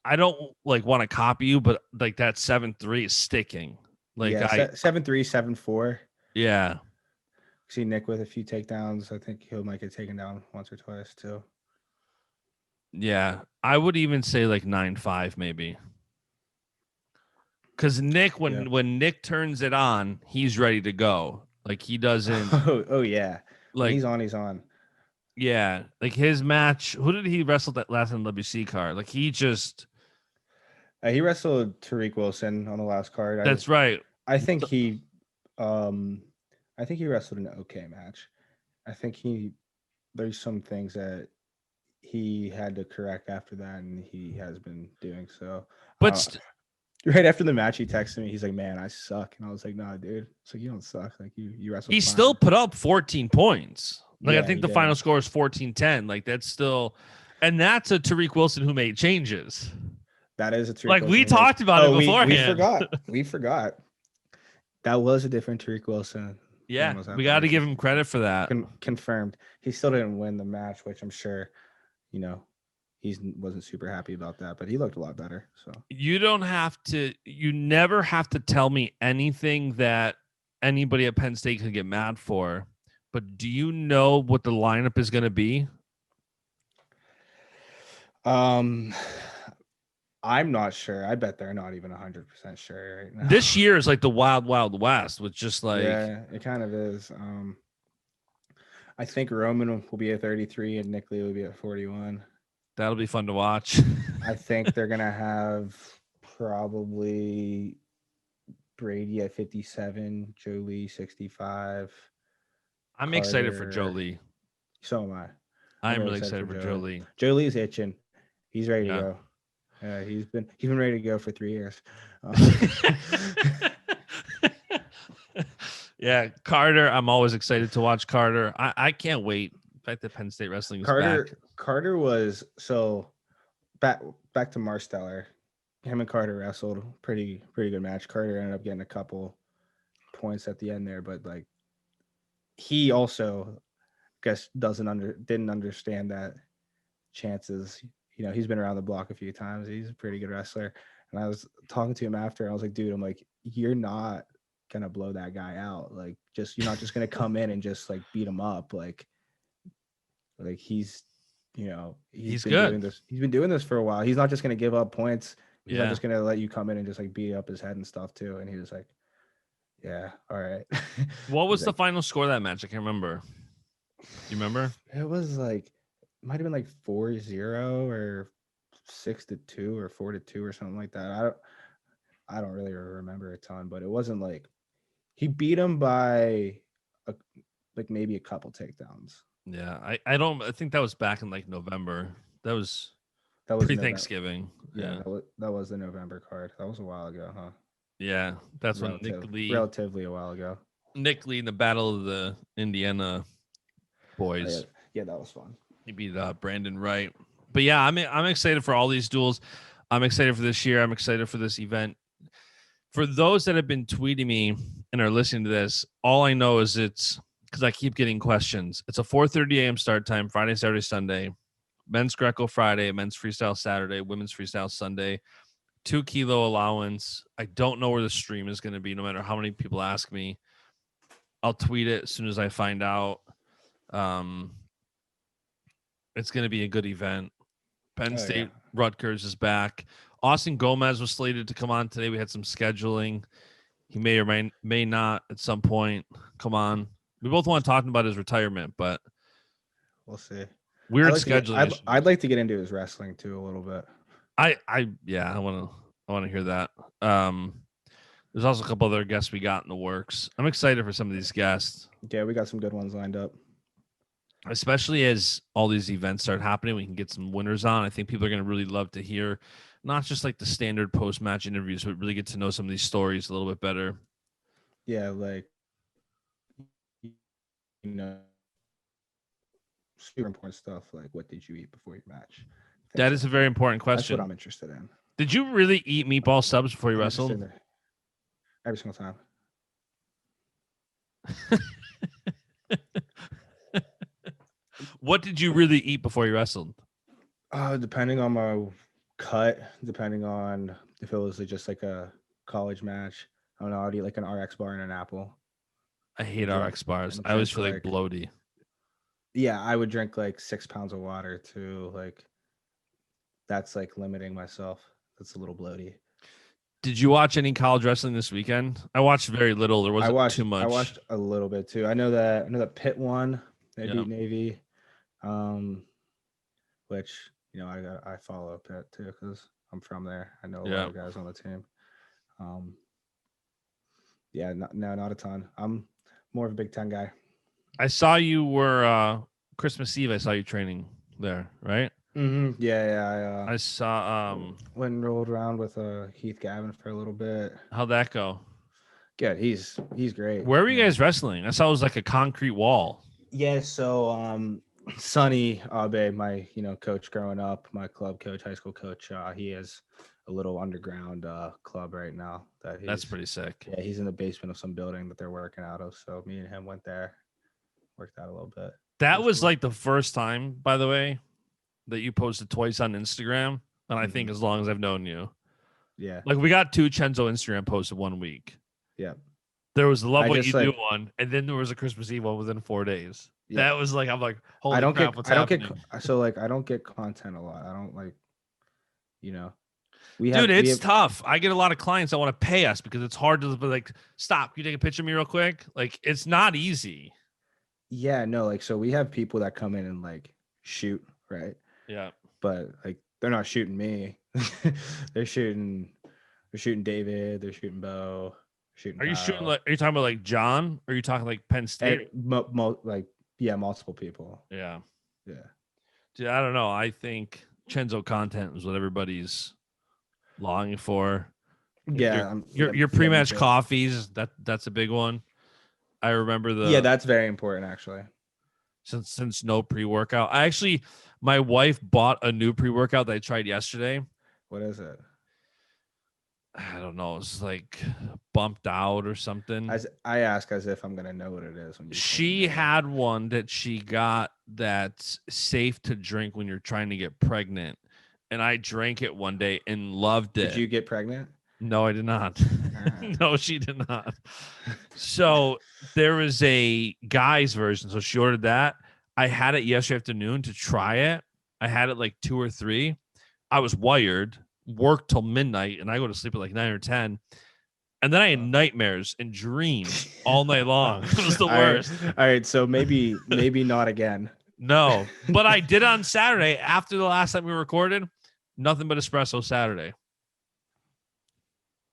I don't want to copy you, but like that 7-3 is sticking. Like
yeah, 7-3, 7-4.
Yeah.
See Nick with a few takedowns. I think he might get taken down once or twice too.
Yeah, I would even say like 9-5 maybe. Because Nick, when Nick turns it on, he's ready to go. Like he doesn't.
Oh yeah.
Like
when he's on.
Yeah, like his match. Who did he wrestle that last in the WC card? Like he just.
He wrestled Tariq Wilson on the last card.
That's right.
I think he wrestled an okay match. I think there's some things that he had to correct after that, and he has been doing so.
But
right after the match, he texted me. He's like, "Man, I suck," and I was like, "Nah, dude. It's like you don't suck. Like you wrestled."
He
fine.
still put up 14 points. Like
Yeah,
I think
he
the
did.
final score is 14-10. Like that's still, and that's a Tariq Wilson who made changes.
That is a Tariq
like we
Wilson
talked about it beforehand.
We forgot. We forgot. That was a different Tariq Wilson.
Yeah, we got to give him credit for that.
Confirmed. He still didn't win the match, which I'm sure, he wasn't super happy about that, but he looked a lot better. So
you never have to tell me anything that anybody at Penn State could get mad for. But do you know what the lineup is going to be?
I'm not sure. I bet they're not even 100% sure right now.
This year is like the wild, wild west with just like.
Yeah, it kind of is. I think Roman will be at 33 and Nick Lee will be at 41.
That'll be fun to watch.
I think they're going to have probably Brady at 57, Joe Lee 65.
I'm excited for Joe Lee.
So am I.
I'm really excited for Joe Lee.
Joe Lee's itching. He's ready to go. He's been ready to go for 3 years.
Yeah, Carter. I'm always excited to watch Carter. I can't wait. In fact, that Penn State wrestling is back.
Carter was back to Marsteller. Him and Carter wrestled pretty good match. Carter ended up getting a couple points at the end there, but like he also didn't understand that chances. He's been around the block a few times. He's a pretty good wrestler. And I was talking to him after, and I was like, dude, I'm like, you're not gonna blow that guy out. Like, you're not just gonna come in and just like beat him up. Like he's
he's
been
good.
doing this. He's been doing this for a while. He's not just gonna give up points. He's not
Yeah.
just gonna let you come in and just like beat up his head and stuff too. And he was like, yeah, all right.
What was the final score of that match? I can't remember. You remember?
It was like, it might have been like 4-0 or 6-2 or 4-2 or something like that. I don't really remember a ton, but it wasn't like he beat him by maybe a couple takedowns.
Yeah, I think that was back in like November. That was pre-Thanksgiving.
Yeah, that was the November card. That was a while ago, huh?
Yeah, that's when Nick Lee,
relatively a while ago.
Nick Lee in the Battle of the Indiana Boys.
Yeah, that was fun.
He beat Brandon Wright. But yeah, I'm excited for all these duels. I'm excited for this year. I'm excited for this event. For those that have been tweeting me and are listening to this, all I know is it's because I keep getting questions. It's a 4:30 a.m. start time, Friday, Saturday, Sunday. Men's Greco Friday, men's freestyle Saturday, women's freestyle Sunday. 2 kilo allowance. I don't know where the stream is going to be, no matter how many people ask me. I'll tweet it as soon as I find out. It's going to be a good event. Penn State Rutgers is back. Austin Gomez was slated to come on today. We had some scheduling. He may or may not at some point come on. We both want to talk about his retirement, but
we'll see.
Weird scheduling.
I'd like to get into his wrestling too a little bit.
I want to hear that. There's also a couple other guests we got in the works. I'm excited for some of these guests.
Yeah, we got some good ones lined up.
Especially as all these events start happening, we can get some winners on. I think people are going to really love to hear not just like the standard post-match interviews, but really get to know some of these stories a little bit better.
Yeah, like, you know, super important stuff. Like, what did you eat before your match?
That
Things
is a
like
very
that.
important
That's what
question.
I'm interested in.
Did you really eat meatball subs before you
I'm interested
wrestled?
in every single time.
What did you really eat before you wrestled?
Depending on my cut, depending on if it was just like a college match, I don't know. I'd eat like an RX bar and an apple.
I hate
Drink
RX bars.
and
I always
drink
feel like
like
bloaty.
yeah, I would drink like 6 pounds of water too. Like that's like limiting myself. That's a little bloaty.
Did you watch any college wrestling this weekend? I watched very little. There wasn't too
I
much.
watched a little bit too. I know that Pitt won. They
Yeah.
beat Navy. Which I follow Pitt too because I'm from there. I know a lot of guys on the team. Yeah, not a ton. I'm more of a Big Ten guy.
I saw you were Christmas Eve. I saw you training there, right?
Mm-hmm. Yeah.
I saw.
Went and rolled around with Heath Gavin for a little bit.
How'd that go?
Good. He's great.
Where were you guys wrestling? I saw it was like a concrete wall.
Yeah. So Sonny Abe, my coach growing up, my club coach, high school coach, he has a little underground club right now
That's pretty sick.
Yeah, he's in the basement of some building that they're working out of. So me and him went there, worked out a little bit.
That was
cool.
like the first time, by the way, that you posted twice on Instagram. And I think as long as I've known you.
Yeah.
Like we got 2 Cenzo Instagram posts in 1 week.
Yeah.
There was the Love What You
like,
Do one, and then there was a Christmas Eve one within 4 days.
Yeah.
That was like, I'm like, holy
I don't
crap,
get,
what's
I don't
happening?
get, so like, I don't get content a lot. I don't like,
It's tough. I get a lot of clients that want to pay us because it's hard to be like, stop. Can you take a picture of me real quick? Like, it's not easy.
Yeah, no, like, so we have people that come in and like shoot, right?
Yeah.
But like, they're not shooting me. they're shooting David. They're shooting Bo. Shooting.
Are you
Kyle.
shooting like? Are you talking about like John? Or are you talking like Penn State?
Multiple people.
Yeah.
Yeah.
Dude, I don't know. I think Cenzo content is what everybody's longing for.
Yeah.
Your pre-match coffees. That's a big one. I remember
that's very important actually.
Since no pre-workout. My wife bought a new pre-workout that I tried yesterday.
What is it?
I don't know. It's like bumped out or something.
I ask as if I'm gonna know what it is. When
she had one that she got that's safe to drink when you're trying to get pregnant, and I drank it one day and loved it.
Did you get pregnant?
No, I did not. No, she did not. So there was a guy's version. So she ordered that. I had it yesterday afternoon to try it. I had it like 2 or 3. I was wired, worked till midnight, and I go to sleep at like 9 or 10. And then I had nightmares and dreams all night long. It was the worst.
All right. So maybe not again.
No, but I did on Saturday after the last time we recorded. Nothing but espresso Saturday.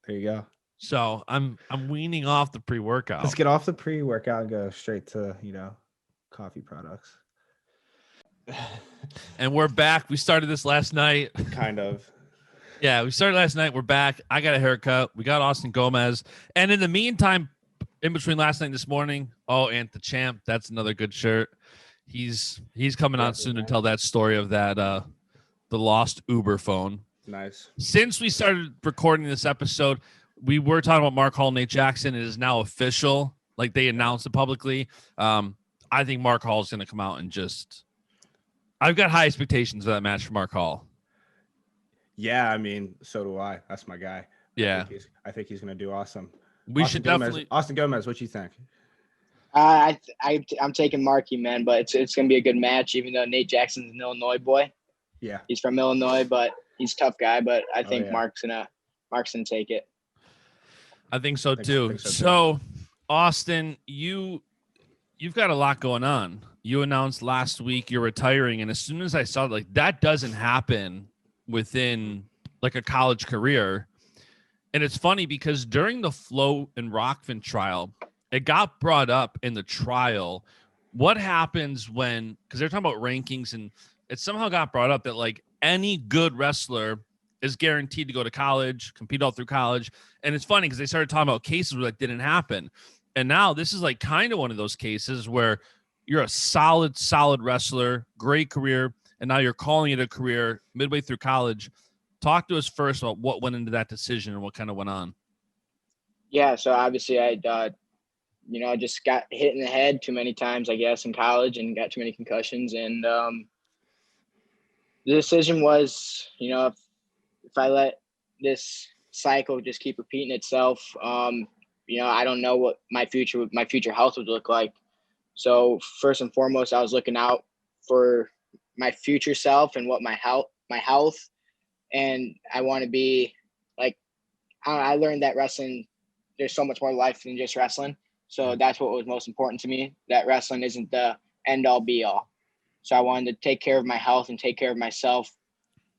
There you go.
So I'm weaning off the pre-workout.
Let's get off the pre-workout and go straight to coffee products.
And we're back. We started this last night.
Kind of.
Yeah, we started last night. We're back. I got a haircut. We got Austin Gomez. And in the meantime, in between last night and this morning, Ant the Champ. That's another good shirt. He's coming on soon to tell that story of that the lost Uber phone.
Nice.
Since we started recording this episode, we were talking about Mark Hall and Nate Jackson. It is now official. Like they announced it publicly. I think Mark Hall is going to come out and I've got high expectations for that match for Mark Hall.
Yeah, I mean, so do I. That's my guy.
Yeah.
I think he's going to do awesome.
Austin
Gomez, what you think?
I'm taking Marky, man, but it's going to be a good match, even though Nate Jackson's an Illinois boy.
Yeah.
He's from Illinois, but he's a tough guy, but I think Mark's going to take it.
I think so too. So Austin, you've got a lot going on. You announced last week you're retiring, and as soon as I saw like that doesn't happen within like a college career. And it's funny because during the Flo and Rockfin trial, it got brought up in the trial. What happens when, because they're talking about rankings, and it somehow got brought up that like any good wrestler is guaranteed to go to college, compete all through college. And it's funny because they started talking about cases where that didn't happen. And now this is like kind of one of those cases where you're a solid wrestler, great career, and now you're calling it a career midway through college. Talk to us first about what went into that decision and what kind of went on.
Yeah, so obviously I just got hit in the head too many times, I guess, in college and got too many concussions. And the decision was, if I let this cycle just keep repeating itself, I don't know what my future health would look like. So first and foremost, I was looking out for my future self and what my health, and I want to be like, I learned that wrestling, there's so much more life than just wrestling. So that's what was most important to me, that wrestling isn't the end all be all. So I wanted to take care of my health and take care of myself.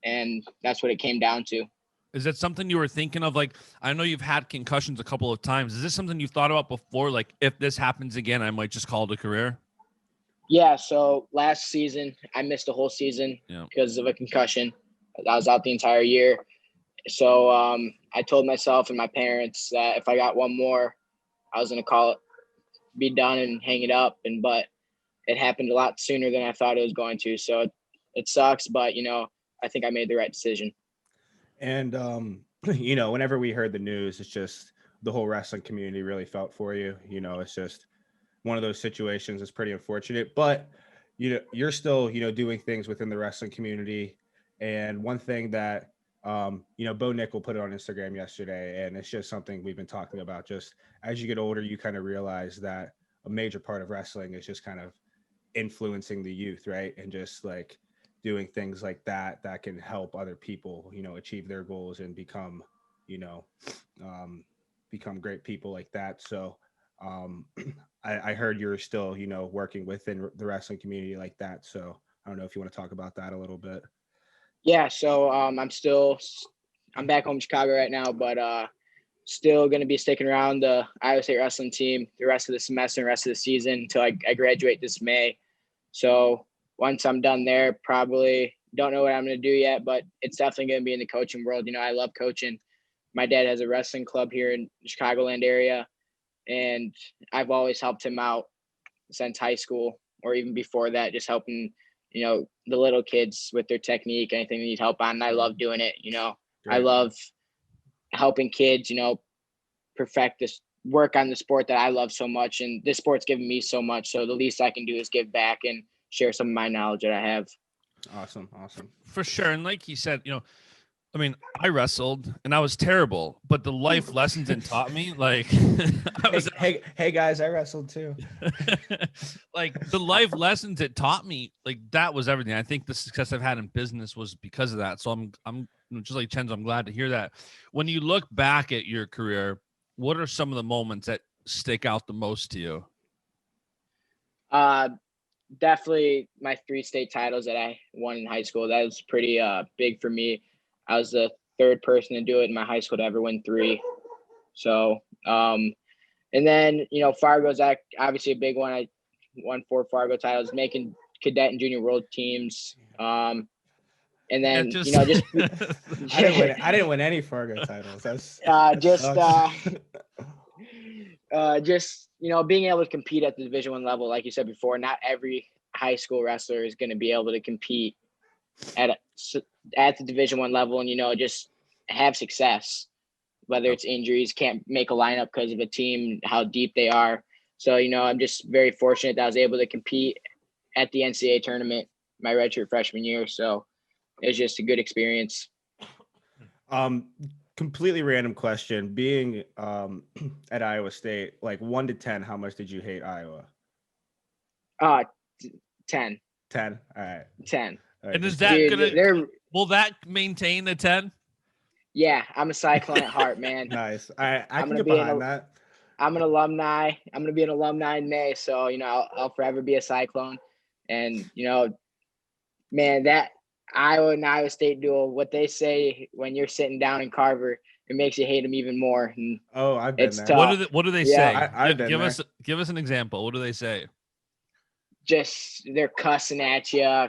And that's what it came down to.
Is that something you were thinking of? Like, I know you've had concussions a couple of times. Is this something you thought about before? Like, if this happens again, I might just call it a career?
Yeah. So last season, I missed a whole season because of a concussion. I was out the entire year. So I told myself and my parents that if I got one more, I was going to call it, be done and hang it up. But it happened a lot sooner than I thought it was going to. So it sucks, but I think I made the right decision.
And whenever we heard the news, it's just the whole wrestling community really felt for you. It's just one of those situations that's pretty unfortunate, but you're still doing things within the wrestling community. And one thing that Bo Nickel put it on Instagram yesterday, and it's just something we've been talking about. Just as you get older, you kind of realize that a major part of wrestling is just kind of influencing the youth, right? And just like doing things like that can help other people, achieve their goals and become great people like that. So I heard you're still, working within the wrestling community like that. So I don't know if you want to talk about that a little bit.
Yeah. So I'm back home in Chicago right now, but still going to be sticking around the Iowa State wrestling team the rest of the semester and rest of the season until I graduate this May. So once I'm done there, probably don't know what I'm going to do yet, but it's definitely going to be in the coaching world. I love coaching. My dad has a wrestling club here in the Chicagoland area, and I've always helped him out since high school or even before that, just helping, the little kids with their technique, anything they need help on. And I love doing it. I love helping kids, perfect this, work on the sport that I love so much. And this sport's given me so much. So the least I can do is give back and share some of my knowledge that I have.
Awesome.
For sure. And like you said, I wrestled and I was terrible, but the life lessons it taught me, like
hey guys, I wrestled too.
Like the life lessons it taught me, like that was everything. I think the success I've had in business was because of that. So I'm just like Cenzo, I'm glad to hear that. When you look back at your career, what are some of the moments that stick out the most to you?
Definitely my 3 state titles that I won in high school. That was pretty big for me. I was the 3rd person to do it in my high school to ever win 3. So, and then, Fargo's obviously a big one. I won 4 Fargo titles, making cadet and junior world teams. And then, just
I didn't win any Fargo titles. That's
just being able to compete at the Division I level, like you said before. Not every high school wrestler is going to be able to compete at the Division I level, and just have success. Whether it's injuries, can't make a lineup because of a team, how deep they are. So I'm just very fortunate that I was able to compete at the NCAA tournament my redshirt freshman year. So it was just a good experience.
Completely random question. Being at Iowa State, like 1 to 10, how much did you hate Iowa?
10.
10. All right.
10.
All right.
And is that will that maintain a 10?
Yeah, I'm a Cyclone at heart, man.
Nice. I can get behind that.
I'm an alumni. I'm going to be an alumni in May. So, I'll forever be a Cyclone. And, man, that Iowa and Iowa State duel, what they say when you're sitting down in Carver, it makes you hate them even more. And
I've been there.
Tough.
What do they say?
I've been there.
Give us an example. What do they say?
Just they're cussing at you,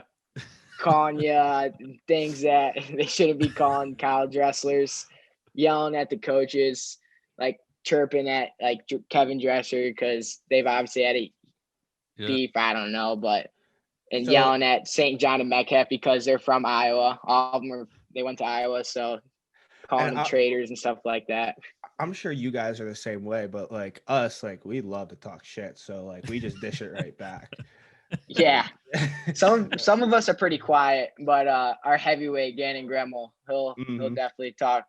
calling you things that they shouldn't be calling college wrestlers, yelling at the coaches, like chirping at like Kevin Dresser because they've obviously had a beef. I don't know, and yelling at St. John and Metcalf because they're from Iowa. All of them they went to Iowa, so calling them traitors and stuff like that.
I'm sure you guys are the same way, but like us, like we love to talk shit, so like we just dish it right back.
Yeah, some of us are pretty quiet, but our heavyweight Gannon Gremmel, he'll definitely talk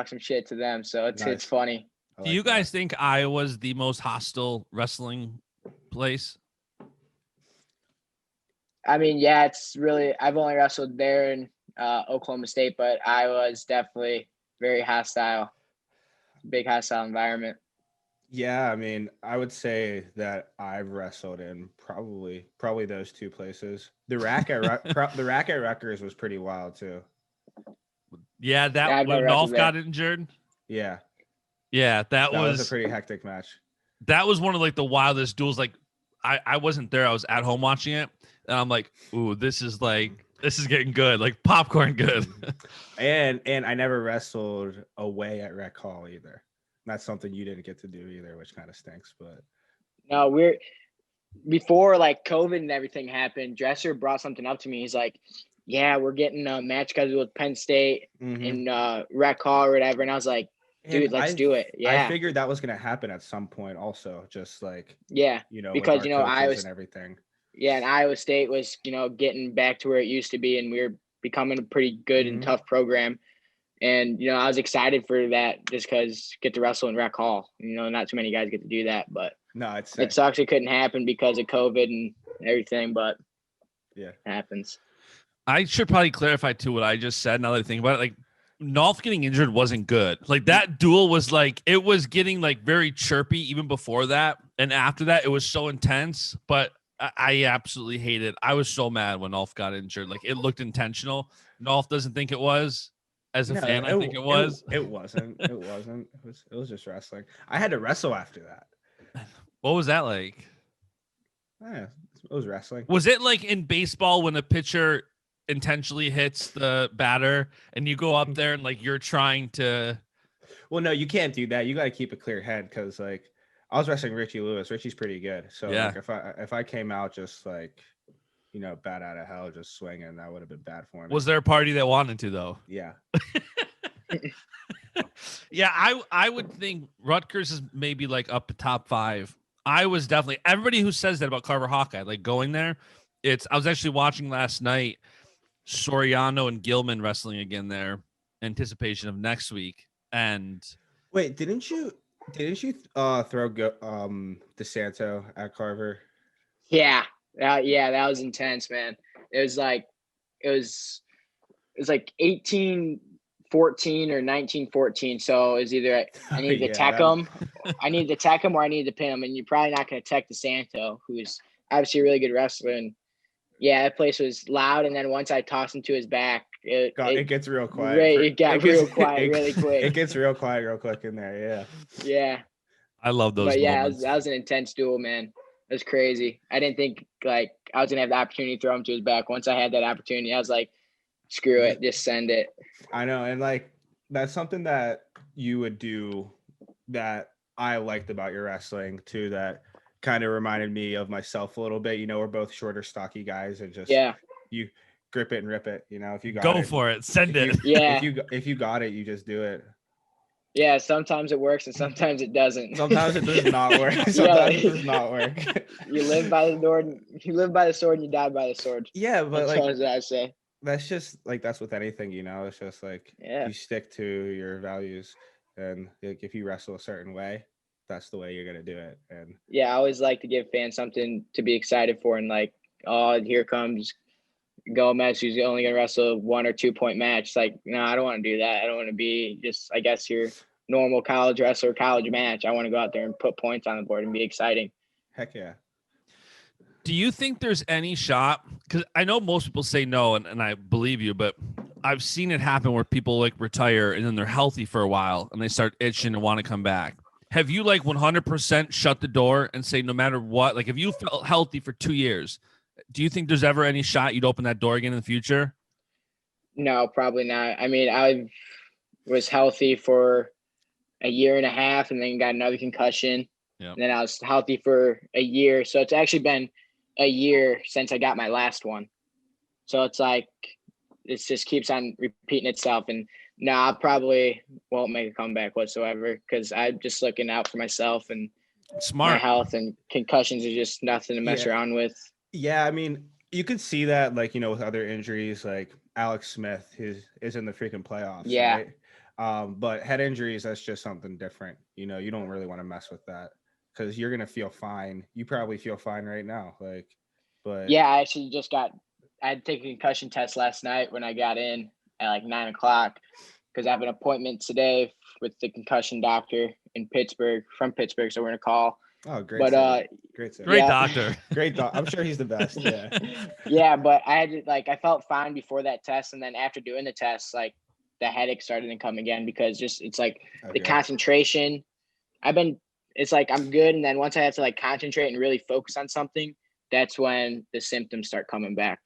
some shit to them. So it's funny.
Do you guys think Iowa's the most hostile wrestling place?
I mean, yeah, it's really. I've only wrestled there in Oklahoma State, but Iowa is definitely very hostile. Big hostile environment.
Yeah, I mean, I would say that I've wrestled in probably those two places. The rack at Rutgers was pretty wild too.
Yeah, when Nolf got injured.
Yeah,
that was
a pretty hectic match.
That was one of like the wildest duels. Like I wasn't there; I was at home watching it, and I'm like, "Ooh, this is getting good, like popcorn good."
and I never wrestled away at Rec Hall either. That's something you didn't get to do either, which kind of stinks. But
no, before like COVID and everything happened, Dresser brought something up to me. He's like, "Yeah, we're getting a match scheduled with Penn State in Rec Hall or whatever," and I was like, "Dude, let's do it." Yeah,
I figured that was gonna happen at some point, also, just like
because Iowa
and everything.
Yeah, and Iowa State was getting back to where it used to be, and we were becoming a pretty good and tough program. And, I was excited for that just because get to wrestle in Rec Hall. Not too many guys get to do that, but
no, it
sucks it couldn't happen because of COVID and everything, but
yeah,
it happens.
I should probably clarify too what I just said now that I think about it. Like, Nolf getting injured wasn't good. Like, that duel was like, it was getting like very chirpy even before that. And after that, it was so intense, but I absolutely hate it. I was so mad when Nolf got injured. Like, it looked intentional. Nolf doesn't think it was. As a fan, I think it was.
It wasn't. It was just wrestling. I had to wrestle after that.
What was that like?
Yeah, it was wrestling.
Was it like in baseball when a pitcher intentionally hits the batter and you go up there and like you're trying to?
Well, no, you can't do that. You got to keep a clear head because like I was wrestling Richie Lewis. Richie's pretty good. So
yeah.
Like, if I came out just like bat out of hell, just swinging, that would have been bad for me.
Was there a party that wanted to though?
Yeah.
Yeah, I would think Rutgers is maybe like up to top 5. I was definitely everybody who says that about Carver Hawkeye, like going there. I was actually watching last night Soriano and Gilman wrestling again there, anticipation of next week. And
wait, didn't you throw DeSanto at Carver?
Yeah. That was intense, man. It was like 18-14 or 19-14. So it was either I needed to tech him, or I needed to pin him. And you're probably not going to tech DeSanto, who's obviously a really good wrestler. And yeah, that place was loud. And then once I tossed him to his back, it
gets real quiet.
It got real quiet really quick.
It gets real quiet real quick in there. Yeah.
Yeah.
I love those.
But yeah,
moments.
that was an intense duel, man. It was crazy. I didn't think like I was gonna have the opportunity to throw him to his back. Once I had that opportunity, I was like, screw it, just send it.
I know, and like that's something that you would do that I liked about your wrestling too. That kind of reminded me of myself a little bit. We're both shorter, stocky guys, and just you grip it and rip it. If you got
for it, send it.
If you got it, you just do it.
Yeah, sometimes it works and sometimes it doesn't.
Sometimes it does not work. Sometimes it does not work.
You live by the sword. You live by the sword, and you die by the sword.
Yeah, but
that's what I say.
That's just like that's with anything, It's just like you stick to your values, and like, if you wrestle a certain way, that's the way you're gonna do it. And
yeah, I always like to give fans something to be excited for, and like, oh, here comes Gomez, who's only gonna wrestle a 1 or 2 point match. It's like, no, I don't want to do that. I don't want to be just, I guess, your normal college wrestler, college match. I want to go out there and put points on the board and be exciting.
Heck yeah.
Do you think there's any shot? Because I know most people say no, and I believe you, but I've seen it happen where people like retire and then they're healthy for a while and they start itching and want to come back. Have you like 100% shut the door and say no matter what, like if you felt healthy for 2 years Do you think there's ever any shot you'd open that door again in the future?
No, probably not. I mean, I was healthy for a year and a half and then got another concussion.
Yep.
And then I was healthy for a year. So it's actually been a year since I got my last one. So it's like, it just keeps on repeating itself. And no, I probably won't make a comeback whatsoever because I'm just looking out for myself and
Smart.
my health, and concussions are just nothing to mess around with.
Yeah, I mean, you could see that, like, you know, with other injuries, like Alex Smith is in the freaking playoffs.
Yeah.
Right? But head injuries, that's just something different. You know, you don't really want to mess with that because you're gonna feel fine. You probably feel fine right now. Like, but
yeah, I actually I had to take a concussion test last night when I got in at like 9:00 because I have an appointment today with the concussion doctor from Pittsburgh. So we're gonna call.
Oh, great!
But
great doctor.
Great doctor. I'm sure he's the best. Yeah.
Yeah, but I had to, I felt fine before that test, and then after doing the test, the headache started to come again because it's like the concentration. It's like I'm good, and then once I have to concentrate and really focus on something, that's when the symptoms start coming back,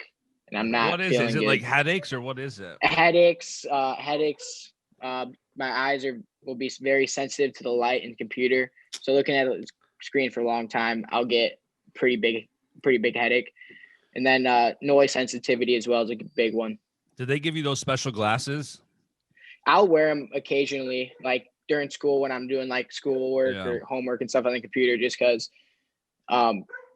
and I'm not.
What is it? Is it
good.
like headaches or what is it?
Headaches. My eyes will be very sensitive to the light and computer. So looking at a screen for a long time, I'll get pretty big headache. And then noise sensitivity as well is a big one.
Did they give you those special glasses?
I'll wear them occasionally, like during school when I'm doing schoolwork or homework and stuff on the computer, just because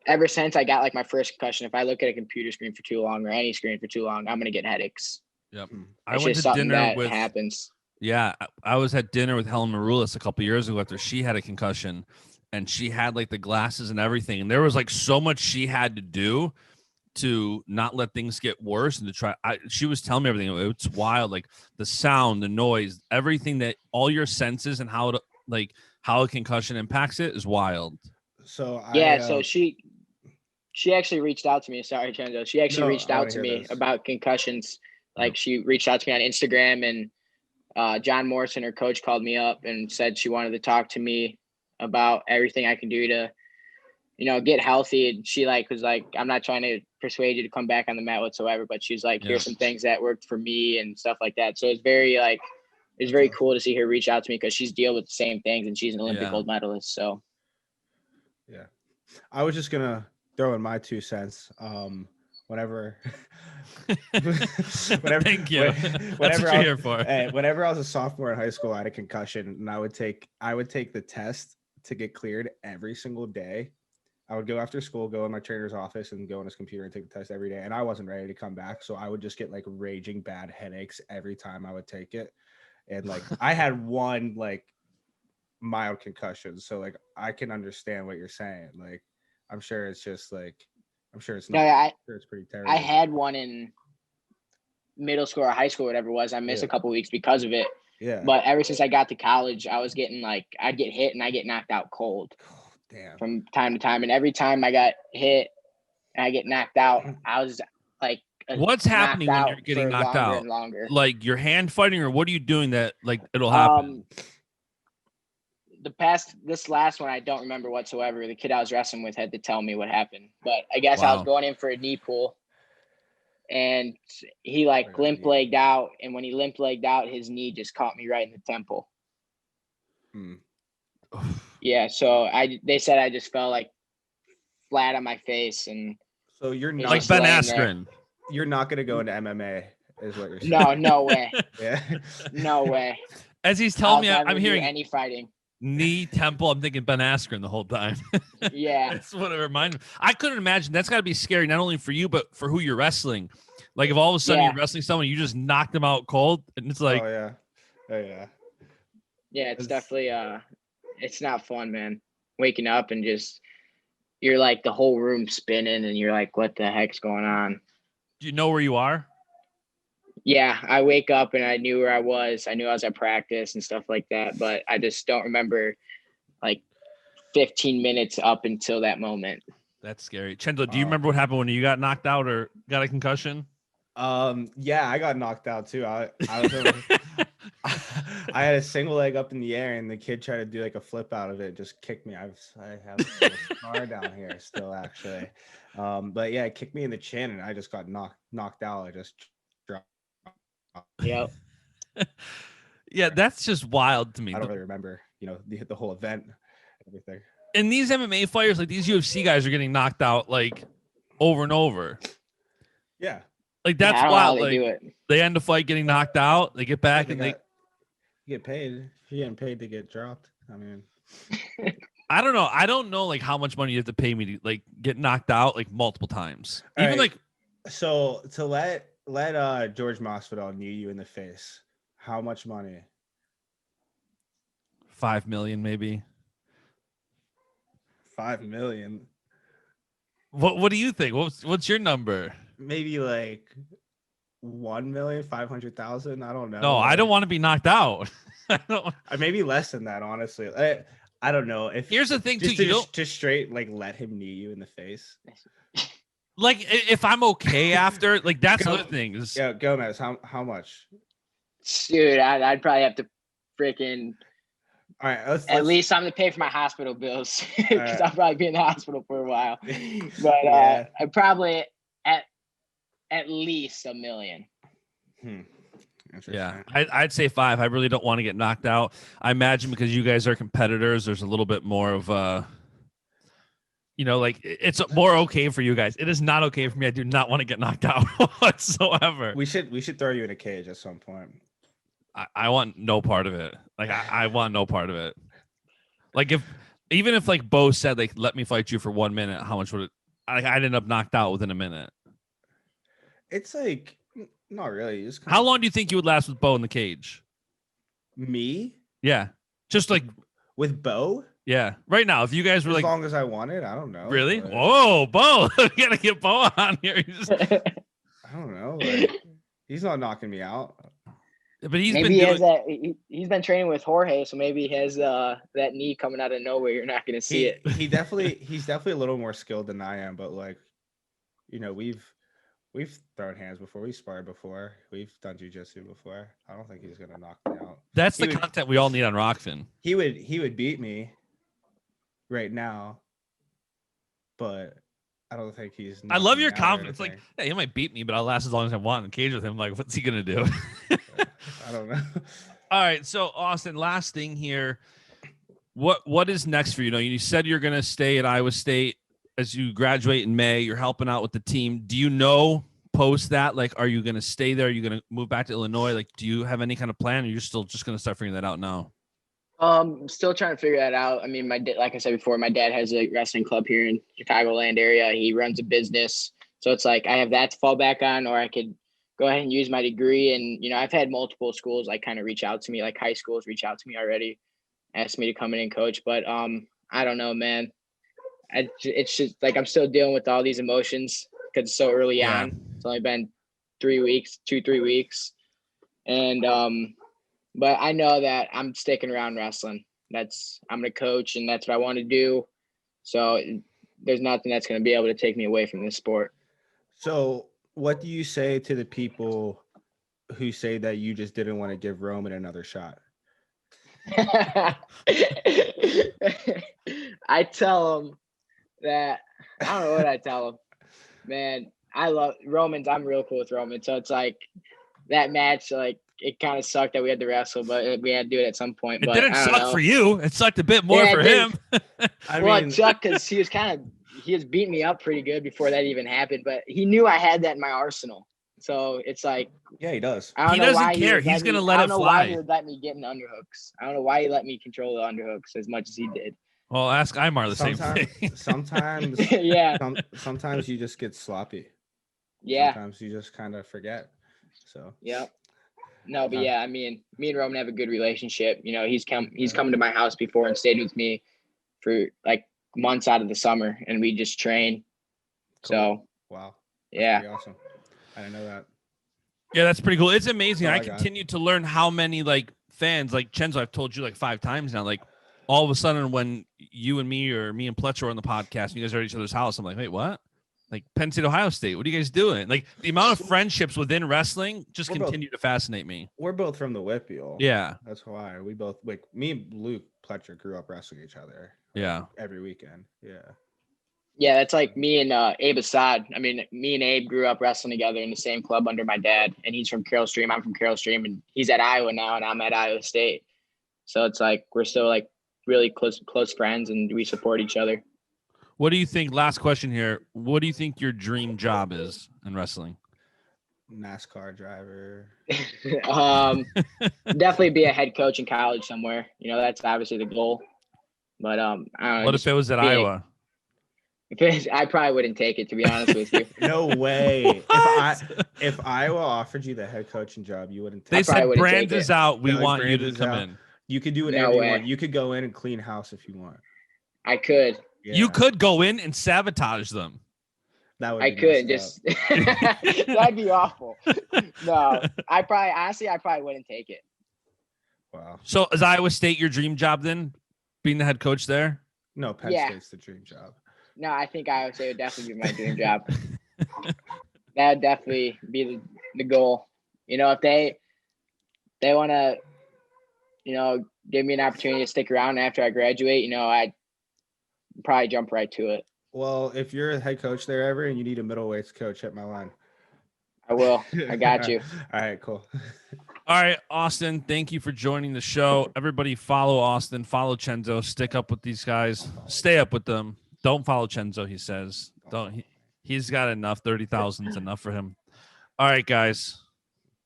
ever since I got my first concussion, if I look at a computer screen for too long or any screen for too long, I'm going to get headaches.
Yep.
I went to dinner with happens.
Yeah. I was at dinner with Helen Maroulis a couple of years ago after she had a concussion, and she had the glasses and everything. And there was so much she had to do to not let things get worse and to try. She was telling me everything. It's wild. The sound, the noise, everything, that all your senses and how a concussion impacts it is wild.
So
so she actually reached out to me. Sorry, Cenzo. She actually reached out to me about concussions. She reached out to me on Instagram, and John Morrison, her coach, called me up and said she wanted to talk to me about everything I can do to, get healthy. And she was like, I'm not trying to persuade you to come back on the mat whatsoever, but she's like, here's some things that worked for me and stuff like that. So it's very cool to see her reach out to me because she's dealing with the same things and she's an Olympic gold medalist. So
yeah, I was just gonna throw in my 2 cents. Whenever
Thank you. That's what you're here for.
Whenever I was a sophomore in high school, I had a concussion, and I would take the test to get cleared every single day. I would go after school, go in my trainer's office, and go on his computer and take the test every day. And I wasn't ready to come back, so I would just get raging bad headaches every time I would take it. And I had one mild concussion, so I can understand what you're saying. I'm sure it's just I'm sure it's not.
No,
I'm sure it's pretty terrible.
I had one in middle school or high school, whatever it was. I missed a couple of weeks because of it.
Yeah.
But ever since I got to college, I was getting I'd get hit and I get knocked out cold.
Oh, damn.
From time to time, and every time I got hit and I get knocked out, I was
what's happening when you're getting knocked out?
Longer.
You're hand fighting, or what are you doing that it'll happen?
This last one I don't remember whatsoever. The kid I was wrestling with had to tell me what happened, but I guess I was going in for a knee pull, and he limp-legged out, and when he limp-legged out, his knee just caught me right in the temple. Yeah, so they said I just fell flat on my face, and
so you're not
like Ben Askren.
You're not going to go into MMA, is what you're
No,
saying?
no way.
Yeah,
no way.
As he's telling me, I'm hearing
any fighting.
Knee, temple. I'm thinking Ben Askren the whole time.
Yeah,
that's what it reminded me. I couldn't imagine. That's got to be scary, not only for you, but for who you're wrestling. If all of a sudden you're wrestling someone, you just knocked them out cold, and it's
oh yeah.
Yeah, it's definitely it's not fun, man. Waking up and just you're the whole room spinning, and you're what the heck's going on?
Do you know where you are?
Yeah, I wake up and I knew where I was. I knew I was at practice and stuff like that, but I just don't remember 15 minutes up until that moment.
That's scary. Cenzo, do you remember what happened when you got knocked out or got a concussion?
Yeah, I got knocked out too. I was I had a single leg up in the air, and the kid tried to do like a flip out of it, just kicked me. I have a scar down here still, actually. But yeah, it kicked me in the chin, and I just got knocked out. I just dropped.
Yep.
Yeah, that's just wild to me.
I don't really remember, the whole event, everything.
And these MMA fighters, like these UFC guys, are getting knocked out like over and over.
Yeah.
Like that's
I don't know
wild.
how they
Like
do it.
they end the fight getting knocked out, they get back and they
get paid. If you're getting paid to get dropped, I mean,
I don't know. I don't know like how much money you have to pay me to like get knocked out like multiple times. Even
right.
like
so to let George Masvidal knee you in the face, how much money?
5 million, maybe.
5 million.
What do you think? What's your number?
Maybe like 1,500,000. I don't know.
No, I don't want to be knocked out. I don't.
Maybe less than that, honestly. I don't know. If
Here's the thing,
just
too.
to
You don't
just straight like let him knee you in the face.
like if I'm okay after. Like that's the other thing. Is,
Yeah, Gomez. How much?
Dude, I'd probably have to freaking.
All right, let's
At least I'm to pay for my hospital bills because
right.
I'll probably be in the hospital for a while. But
Yeah.
I probably at least $1 million.
Yeah, I'd say 5. I really don't want to get knocked out. I imagine because you guys are competitors, there's a little bit more of like it's more okay for you guys. It is not okay for me. I do not want to get knocked out whatsoever.
We should throw you in a cage at some point.
I want no part of it. Like I want no part of it. Like even if like Bo said like let me fight you for 1 minute, how much would it? I'd end up knocked out within a minute.
It's like not really. Just
How long do you think you would last with Bo in the cage?
Me?
Yeah, just like
With Bo?
yeah. Right now, if you guys were
As
like
long as I wanted, I don't know.
really,
but-
whoa, Bo, we gotta get Bo on here.
I don't know. Like, he's not knocking me out.
But he's
Maybe
been
he
doing.
has that. He's been training with Jorge, so maybe he has that knee coming out of nowhere. You're not going to see it.
He's definitely a little more skilled than I am. But like, we've thrown hands before. We sparred before. We've done jujitsu before. I don't think he's gonna knock me out.
That's the content we all need on Rockfin.
He would beat me right now, but I don't think he's.
I love
knocking
your
me out or
confidence. Like,
anything.
yeah, he might beat me, but I'll last as long as I want in the cage with him. Like, what's he gonna do?
I don't know.
All right, so Austin, last thing here. What is next for you? You said you're gonna stay at Iowa State as you graduate in May. You're helping out with the team. Do you know post that? Like, are you gonna stay there? Are you gonna move back to Illinois? Like, do you have any kind of plan, or you're still just gonna start figuring that out now?
Still trying to figure that out. I mean, like I said before, my dad has a wrestling club here in Chicagoland area. He runs a business, so it's like I have that to fall back on, or I could go ahead and use my degree. And I've had multiple schools like kind of reach out to me, like high schools reach out to me already, asked me to come in and coach. But I don't know, man. It's just like I'm still dealing with all these emotions because it's so early on. It's only been 3 weeks, 2-3 weeks, and but I know that I'm sticking around wrestling. I'm gonna coach, and that's what I want to do. So there's nothing that's gonna be able to take me away from this sport.
So, what do you say to the people who say that you just didn't want to give Roman another shot?
I tell them that I don't know what I tell them. Man, I love Romans. I'm real cool with Roman. So it's like that match, like it kind of sucked that we had to wrestle, but we had to do it at some point.
It
but
didn't
I don't
suck
know.
for you. It sucked a bit more
Yeah,
for
it
him.
I
Well,
mean,
it sucked because he was beating me up pretty good before that even happened, but he knew I had that in my arsenal. So it's like,
yeah, he does.
I don't
He
know
doesn't
why
care.
would
He's gonna
me-
let
I
it
don't know why
fly.
he would let me get in the underhooks. I don't know why he let me control the underhooks as much as he did.
Well, ask Imar the same thing.
Sometimes,
Yeah.
sometimes you just get sloppy.
Yeah.
Sometimes you just kind of forget. So
Yeah. No, but yeah, I mean, me and Roman have a good relationship. He's come to my house before and stayed with me for like months out of the summer, and we just train.
Cool.
So
wow,
yeah.
pretty awesome. I didn't know that.
Yeah, that's pretty cool. It's amazing.
Oh my
I
God.
continue to learn how many like fans, like Cenzo, I've told you like 5 times now, like all of a sudden when you and me or me and Pletcher are on the podcast and you guys are at each other's house, I'm like, wait, what? Like Penn State, Ohio State. What are you guys doing? Like the amount of friendships within wrestling just continue to fascinate me.
We're both from the Whitfield.
Yeah.
That's why we both like me and Luke Pletcher grew up wrestling each other.
Yeah.
Every weekend. Yeah.
Yeah, that's like me and Abe Assad. I mean, me and Abe grew up wrestling together in the same club under my dad, and he's from Carroll Stream. I'm from Carroll Stream, and he's at Iowa now, and I'm at Iowa State. So it's like we're still like really close friends, and we support each other.
What do you think? Last question here. What do you think your dream job is in wrestling?
NASCAR driver.
Definitely be a head coach in college somewhere. You know, that's obviously the goal. But I don't know,
what if it was at Iowa?
I probably wouldn't take it, to be honest with you.
No way. If Iowa offered you the head coaching job, you wouldn't take
They
it.
said Brands is out. We
Like,
want you to
Brands is
come
out.
in.
You could do whatever you want. You could go in and clean house if you want.
I could.
Yeah,
You could go in and sabotage them.
That would
I
be
could
messed
just that'd be awful. No, I probably wouldn't take it.
up. Wow.
So is Iowa State your dream job then? Being the head coach there?
No, Penn State's the dream job.
No, I think Iowa State would definitely be my dream job. That'd definitely be the goal. You know, if they want to, you know, give me an opportunity to stick around after I graduate, you know, I'd probably jump right to it.
Well, if you're a head coach there ever and you need a middleweights coach, hit my line.
I will. I got you.
All right, cool.
All right, Austin, thank you for joining the show. Everybody follow Austin, follow Cenzo, stick up with these guys, stay up with them. Don't follow Cenzo, he says. Don't. He's got enough. 30,000 is enough for him. All right, guys.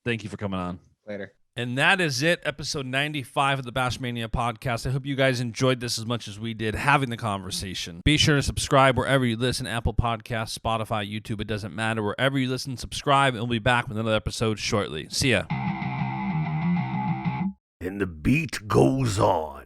Thank you for coming on.
Later.
And that is it. Episode 95 of the Baschamania podcast. I hope you guys enjoyed this as much as we did having the conversation. Be sure to subscribe wherever you listen. Apple Podcasts, Spotify, YouTube. It doesn't matter. Wherever you listen, subscribe. And we'll be back with another episode shortly. See ya.
And the beat goes on.